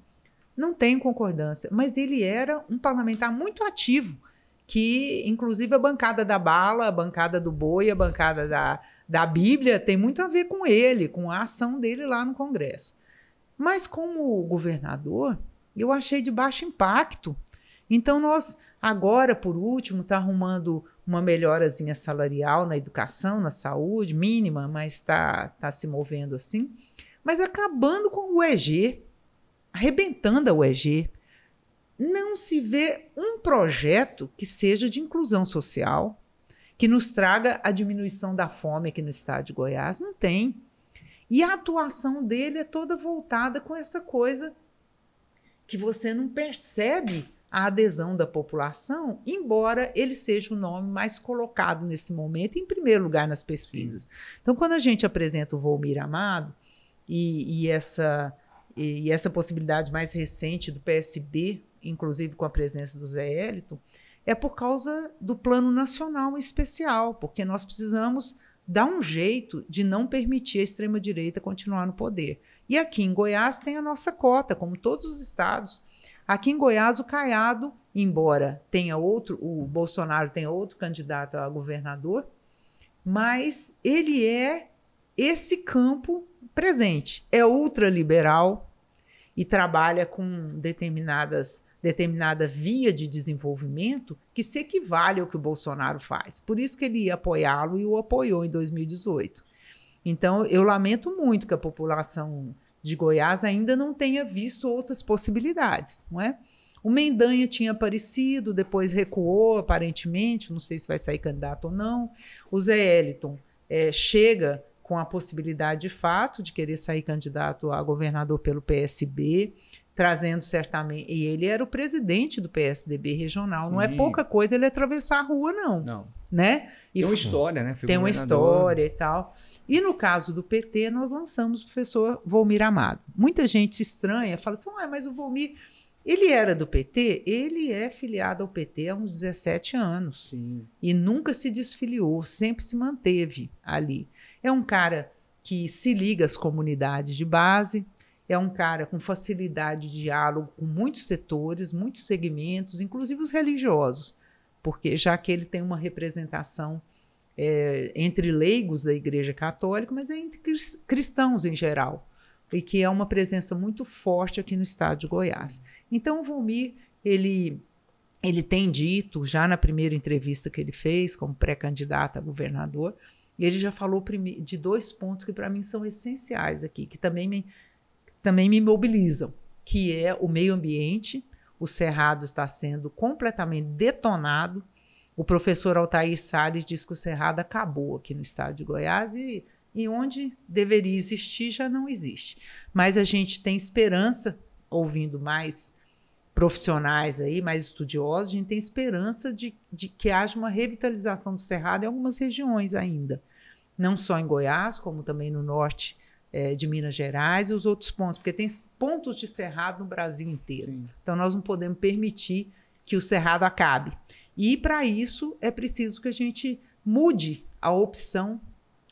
Não tenho concordância, mas ele era um parlamentar muito ativo, que, inclusive, a bancada da bala, a bancada do boi, a bancada da Bíblia tem muito a ver com ele, com a ação dele lá no Congresso. Mas, como governador, eu achei de baixo impacto. Então, nós, agora, por último, está arrumando uma melhorazinha salarial na educação, na saúde, mínima, mas está se movendo assim. Mas acabando com o UEG, arrebentando a UEG. Não se vê um projeto que seja de inclusão social, que nos traga a diminuição da fome aqui no estado de Goiás. Não tem. E a atuação dele é toda voltada com essa coisa que você não percebe a adesão da população, embora ele seja o nome mais colocado nesse momento, em primeiro lugar nas pesquisas. Então, quando a gente apresenta o Volmir Amado e essa possibilidade mais recente do PSB, inclusive com a presença do Zé Hélito, é por causa do Plano Nacional especial, porque nós precisamos dar um jeito de não permitir a extrema-direita continuar no poder. E aqui em Goiás tem a nossa cota, como todos os estados. Aqui em Goiás, o Caiado, embora o Bolsonaro tenha outro candidato a governador, mas ele é esse campo presente. É ultraliberal e trabalha com determinada via de desenvolvimento que se equivale ao que o Bolsonaro faz. Por isso que ele ia apoiá-lo e o apoiou em 2018. Então, eu lamento muito que a população de Goiás ainda não tenha visto outras possibilidades, não é? O Mendanha tinha aparecido, depois recuou, aparentemente, não sei se vai sair candidato ou não. O Zé Hélito chega com a possibilidade de fato de querer sair candidato a governador pelo PSB, trazendo certamente... E ele era o presidente do PSDB regional, Sim. Não é pouca coisa ele atravessar a rua, não. Né? Tem uma história, né? Tem uma história e tal. E no caso do PT, nós lançamos o professor Volmir Amado. Muita gente estranha, fala assim, mas o Volmir, ele era do PT? Ele é filiado ao PT há uns 17 anos. Sim. E nunca se desfiliou, sempre se manteve ali. É um cara que se liga às comunidades de base, é um cara com facilidade de diálogo com muitos setores, muitos segmentos, inclusive os religiosos, porque já que ele tem uma representação entre leigos da Igreja Católica, mas entre cristãos em geral, e que é uma presença muito forte aqui no estado de Goiás. Então, o Volmir, ele tem dito, já na primeira entrevista que ele fez, como pré-candidato a governador, e ele já falou de 2 pontos que para mim são essenciais aqui, que também me mobilizam, que é o meio ambiente. O Cerrado está sendo completamente detonado. O professor Altair Salles diz que o Cerrado acabou aqui no estado de Goiás e onde deveria existir já não existe. Mas a gente tem esperança, ouvindo mais profissionais aí, mais estudiosos, a gente tem esperança de que haja uma revitalização do Cerrado em algumas regiões ainda. Não só em Goiás, como também no norte de Minas Gerais e os outros pontos, porque tem pontos de Cerrado no Brasil inteiro. Sim. Então, nós não podemos permitir que o Cerrado acabe. E, para isso, é preciso que a gente mude a opção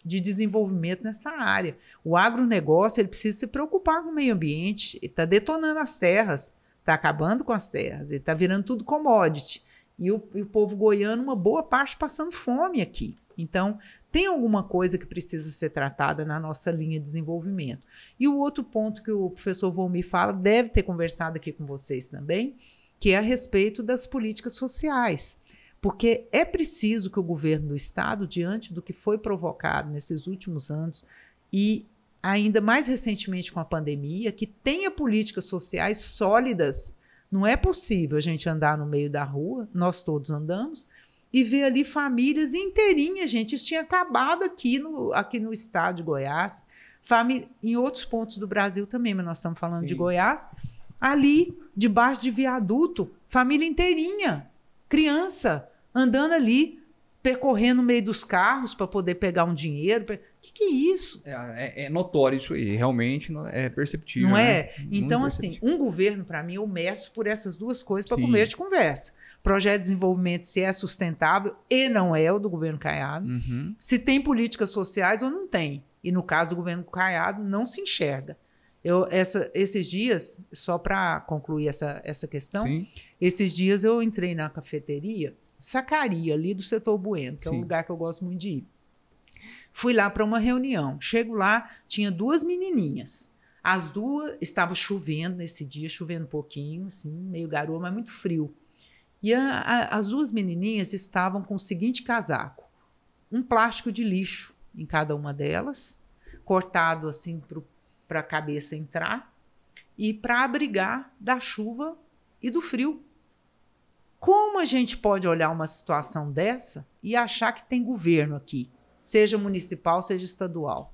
de desenvolvimento nessa área. O agronegócio ele precisa se preocupar com o meio ambiente, ele está detonando as terras, está acabando com as terras, ele está virando tudo commodity. E o povo goiano, uma boa parte, passando fome aqui. Então, tem alguma coisa que precisa ser tratada na nossa linha de desenvolvimento. E o outro ponto que o professor Volmir fala, deve ter conversado aqui com vocês também, que é a respeito das políticas sociais. Porque é preciso que o governo do estado, diante do que foi provocado nesses últimos anos, e ainda mais recentemente com a pandemia, que tenha políticas sociais sólidas. Não é possível a gente andar no meio da rua, nós todos andamos, e ver ali famílias inteirinhas, gente. Isso tinha acabado aqui no estado de Goiás, em outros pontos do Brasil também, mas nós estamos falando de Goiás. Ali, debaixo de viaduto, família inteirinha, criança, andando ali, percorrendo no meio dos carros para poder pegar um dinheiro. Que é isso? É notório isso aí, realmente é perceptível. Não é? Né? Então, assim, um governo, para mim, eu meço por essas duas coisas para começo de conversa. Projeto de desenvolvimento, se é sustentável, e não é o do governo Caiado. Uhum. Se tem políticas sociais ou não tem. E no caso do governo Caiado, não se enxerga. Esses dias, só para concluir essa questão, esses dias eu entrei na cafeteria Sacaria, ali do setor Bueno, que é um lugar que eu gosto muito de ir. Fui lá para uma reunião. Chego lá, tinha 2 menininhas. As duas, estava chovendo nesse dia, chovendo um pouquinho, assim, meio garoa, mas muito frio. E as 2 menininhas estavam com o seguinte casaco: um plástico de lixo em cada uma delas, cortado assim para a cabeça entrar, e para abrigar da chuva e do frio. Como a gente pode olhar uma situação dessa e achar que tem governo aqui, seja municipal, seja estadual?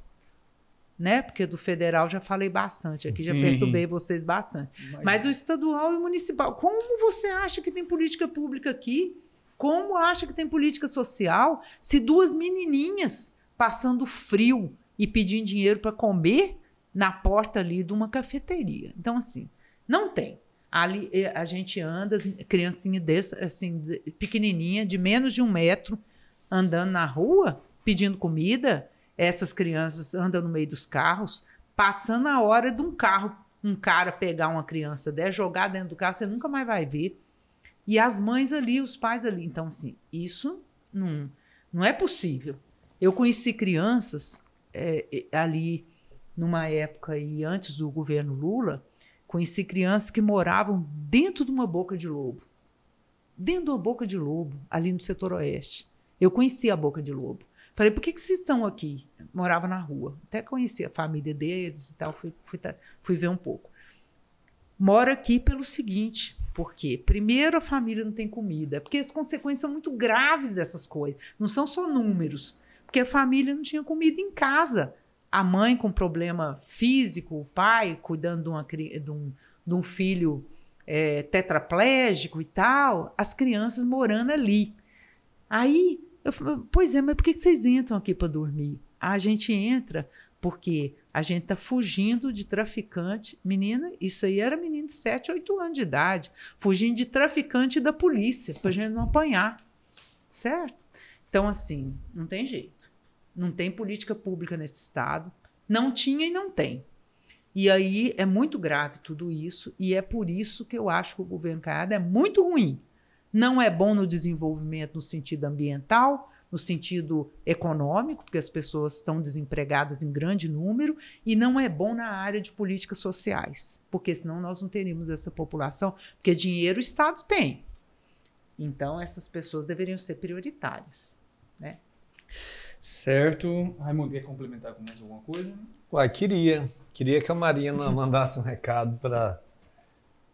Né? Porque do federal já falei bastante aqui, já perturbei vocês bastante. Mas o estadual e o municipal, como você acha que tem política pública aqui? Como acha que tem política social? Se 2 menininhas passando frio e pedindo dinheiro para comer na porta ali de uma cafeteria. Então, assim, não tem. Ali a gente anda, criancinha dessa, assim, pequenininha, de menos de 1 metro, andando na rua, pedindo comida. Essas crianças andam no meio dos carros, passando a hora de um cara pegar uma criança dessa, jogar dentro do carro, você nunca mais vai ver. E as mães ali, os pais ali. Então, assim, isso não é possível. Eu conheci crianças ali numa época e antes do governo Lula, conheci crianças que moravam dentro de uma boca de lobo. Dentro de uma boca de lobo, ali no setor oeste. Eu conheci a boca de lobo. Falei, por que vocês estão aqui? Morava na rua. Até conheci a família deles e tal, fui ver um pouco. Mora aqui pelo seguinte, porque primeiro a família não tem comida, porque as consequências são muito graves dessas coisas. Não são só números, porque a família não tinha comida em casa. A mãe com problema físico, o pai cuidando de um filho tetraplégico e tal, as crianças morando ali. Aí eu falei, pois é, mas por que vocês entram aqui para dormir? A gente entra porque a gente está fugindo de traficante. Menina, isso aí era menino de 7, 8 anos de idade, fugindo de traficante da polícia, para a gente não apanhar. Certo? Então, assim, não tem jeito. Não tem política pública nesse estado. Não tinha e não tem. E aí é muito grave tudo isso, e é por isso que eu acho que o governo Caiado é muito ruim. Não é bom no desenvolvimento no sentido ambiental, no sentido econômico, porque as pessoas estão desempregadas em grande número, e não é bom na área de políticas sociais, porque senão nós não teríamos essa população, porque dinheiro o Estado tem. Então, essas pessoas deveriam ser prioritárias, né? Certo. Raimundo, quer complementar com mais alguma coisa? Ué, queria que a Marina mandasse um recado para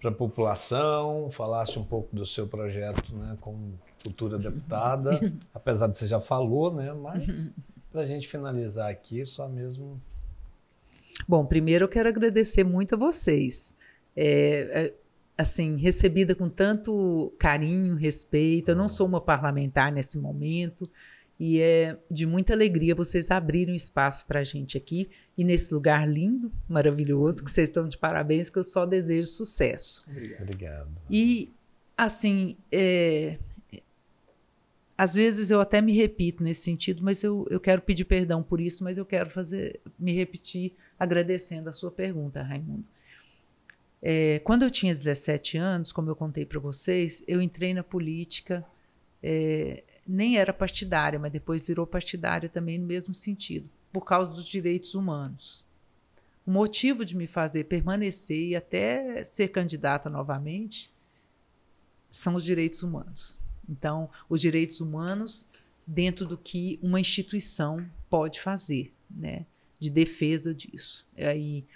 a população, falasse um pouco do seu projeto, né, como futura deputada, apesar de você já falou, né, mas para a gente finalizar aqui, só mesmo... Bom, primeiro eu quero agradecer muito a vocês. Assim, recebida com tanto carinho, respeito. Eu não sou uma parlamentar nesse momento, e é de muita alegria vocês abrirem um espaço para a gente aqui, e nesse lugar lindo, maravilhoso, que vocês estão de parabéns, que eu só desejo sucesso. Obrigado. E, assim, às vezes eu até me repito nesse sentido, mas eu quero pedir perdão por isso, mas eu quero me repetir agradecendo a sua pergunta, Raimundo. Quando eu tinha 17 anos, como eu contei para vocês, eu entrei na política, nem era partidária, mas depois virou partidária também no mesmo sentido, por causa dos direitos humanos. O motivo de me fazer permanecer e até ser candidata novamente são os direitos humanos. Então, os direitos humanos dentro do que uma instituição pode fazer, né, de defesa disso. Aí,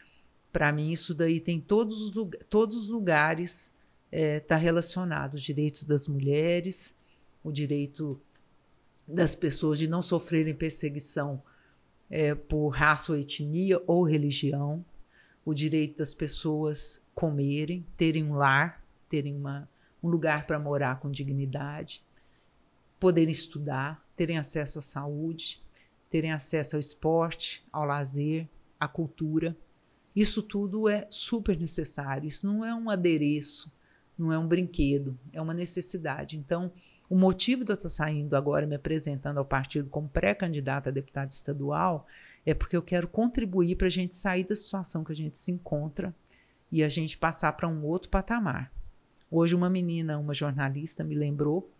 para mim, isso daí tem todos os lugares tá relacionado. Os direitos das mulheres, o direito das pessoas de não sofrerem perseguição por raça ou etnia ou religião, o direito das pessoas comerem, terem um lar, terem um lugar para morar com dignidade, poderem estudar, terem acesso à saúde, terem acesso ao esporte, ao lazer, à cultura. Isso tudo é super necessário. Isso não é um adereço, não é um brinquedo, é uma necessidade. Então, o motivo de eu estar saindo agora, me apresentando ao partido como pré-candidata a deputada estadual, é porque eu quero contribuir para a gente sair da situação que a gente se encontra e a gente passar para um outro patamar. Hoje uma jornalista, me lembrou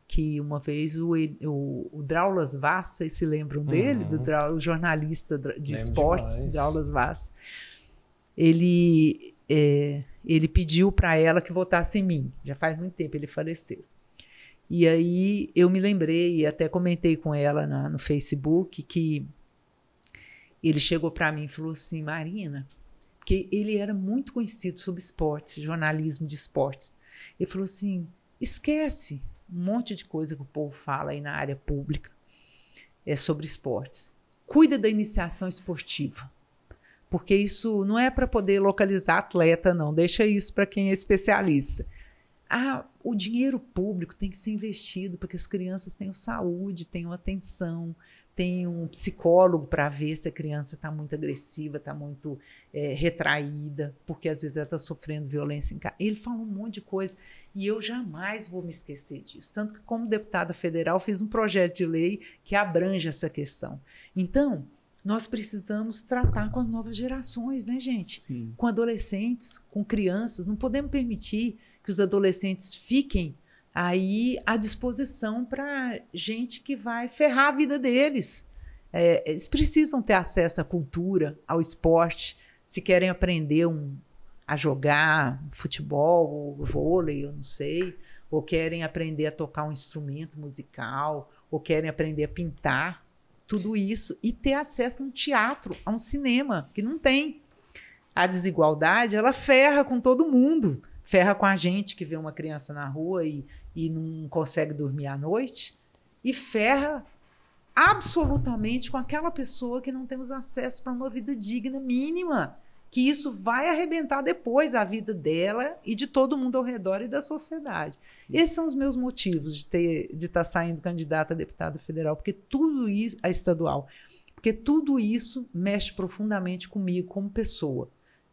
que uma vez o Draulas Vaz, vocês se lembram dele? O jornalista de esportes, Draulas Vaz. Ele pediu para ela que votasse em mim. Já faz muito tempo, ele faleceu. E aí eu me lembrei, e até comentei com ela no Facebook, que ele chegou para mim e falou assim, Marina, porque ele era muito conhecido sobre esportes, jornalismo de esportes. Ele falou assim, esquece um monte de coisa que o povo fala aí na área pública sobre esportes. Cuida da iniciação esportiva, porque isso não é para poder localizar atleta, não. Deixa isso para quem é especialista. O dinheiro público tem que ser investido para que as crianças tenham saúde, tenham atenção, tenham um psicólogo para ver se a criança está muito agressiva, está muito retraída, porque às vezes ela está sofrendo violência em casa. Ele falou um monte de coisa e eu jamais vou me esquecer disso. Tanto que, como deputada federal, fiz um projeto de lei que abrange essa questão. Então, nós precisamos tratar com as novas gerações, né, gente? Sim. Com adolescentes, com crianças. Não podemos permitir que os adolescentes fiquem aí à disposição para gente que vai ferrar a vida deles. Eles precisam ter acesso à cultura, ao esporte, se querem aprender a jogar futebol, ou vôlei, eu não sei, ou querem aprender a tocar um instrumento musical, ou querem aprender a pintar, tudo isso, e ter acesso a um teatro, a um cinema, que não tem. A desigualdade, ela ferra com todo mundo. Ferra com a gente que vê uma criança na rua e não consegue dormir à noite, e ferra absolutamente com aquela pessoa que não temos acesso para uma vida digna mínima, que isso vai arrebentar depois a vida dela e de todo mundo ao redor e da sociedade. Sim. Esses são os meus motivos de estar saindo candidata a deputada federal, porque tudo isso, a estadual, porque tudo isso mexe profundamente comigo como pessoa.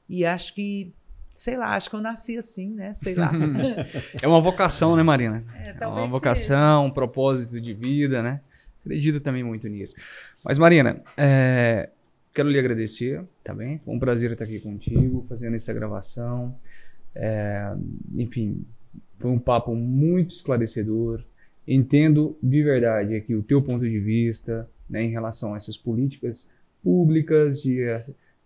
E acho que acho que eu nasci assim, né? Sei lá. É uma vocação, né, Marina? É uma vocação, um propósito de vida, né? Acredito também muito nisso. Mas, Marina, quero lhe agradecer, tá bem? Foi um prazer estar aqui contigo, fazendo essa gravação. Enfim, foi um papo muito esclarecedor. entendo de verdade aqui o teu ponto de vista, né, em relação a essas políticas públicas,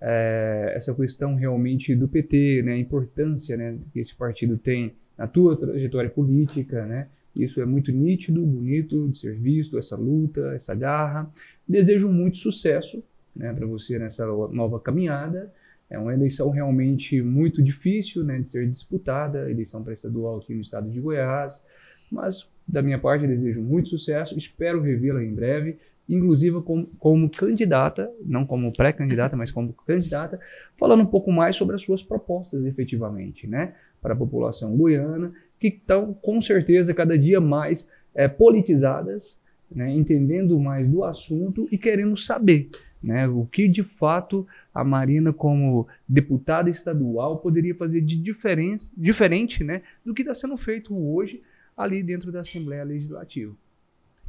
essa questão realmente do PT, né, a importância, né, que esse partido tem na tua trajetória política, né? Isso é muito nítido, bonito de ser visto, essa luta, essa garra. Desejo muito sucesso, né, para você nessa nova caminhada. É uma eleição realmente muito difícil, né, de ser disputada, eleição para estadual aqui no estado de Goiás, mas da minha parte desejo muito sucesso, espero revê-la em breve, inclusive como candidata, não como pré-candidata, mas como candidata, falando um pouco mais sobre as suas propostas efetivamente, né, para a população goiana, que estão com certeza cada dia mais politizadas, né, entendendo mais do assunto e querendo saber, né, o que de fato a Marina, como deputada estadual, poderia fazer de diferente, né, do que está sendo feito hoje ali dentro da Assembleia Legislativa.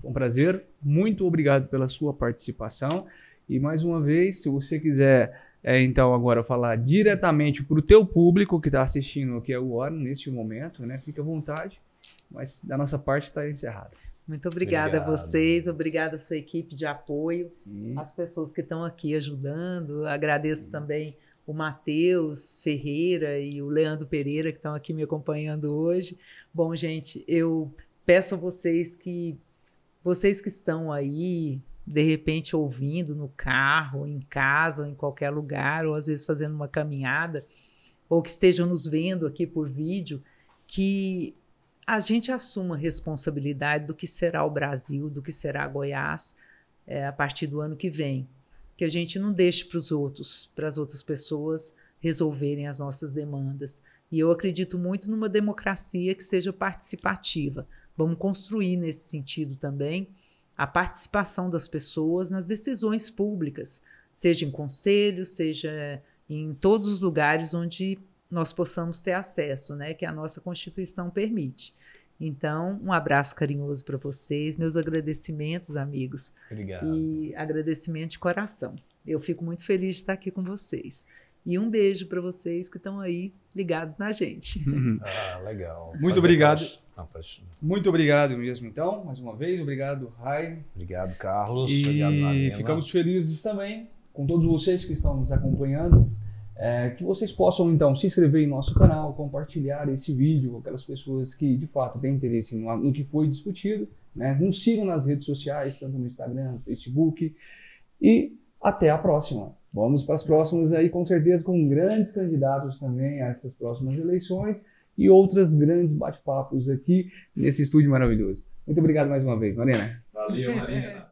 Foi um prazer, muito obrigado pela sua participação e mais uma vez, se você quiser então agora falar diretamente para o teu público que está assistindo aqui agora, neste momento, né, fica à vontade, mas da nossa parte está encerrado. Muito obrigada a vocês, obrigada à sua equipe de apoio, as pessoas que estão aqui ajudando, agradeço também o Matheus Ferreira e o Leandro Pereira que estão aqui me acompanhando hoje. Bom, gente, eu peço a vocês que estão aí, de repente ouvindo no carro, em casa, ou em qualquer lugar, ou às vezes fazendo uma caminhada, ou que estejam nos vendo aqui por vídeo, que a gente assuma a responsabilidade do que será o Brasil, do que será Goiás a partir do ano que vem. Que a gente não deixe para as outras pessoas resolverem as nossas demandas. E eu acredito muito numa democracia que seja participativa. Vamos construir nesse sentido também a participação das pessoas nas decisões públicas, seja em conselhos, seja em todos os lugares onde nós possamos ter acesso, né, que a nossa Constituição permite. Então, um abraço carinhoso para vocês, meus agradecimentos, amigos. Obrigado. E agradecimento de coração. Eu fico muito feliz de estar aqui com vocês. E um beijo para vocês que estão aí ligados na gente. Legal. Muito obrigado. Muito obrigado mesmo, então, mais uma vez. Obrigado, Rai. Obrigado, Carlos. E obrigado, Marina. Ficamos felizes também com todos vocês que estão nos acompanhando. Que vocês possam, então, se inscrever em nosso canal, compartilhar esse vídeo com aquelas pessoas que, de fato, têm interesse no que foi discutido, né? Nos sigam nas redes sociais, tanto no Instagram, no Facebook. E até a próxima. Vamos para as próximas aí, com certeza, com grandes candidatos também a essas próximas eleições e outros grandes bate-papos aqui nesse estúdio maravilhoso. Muito obrigado mais uma vez, Marina. Valeu, Marina.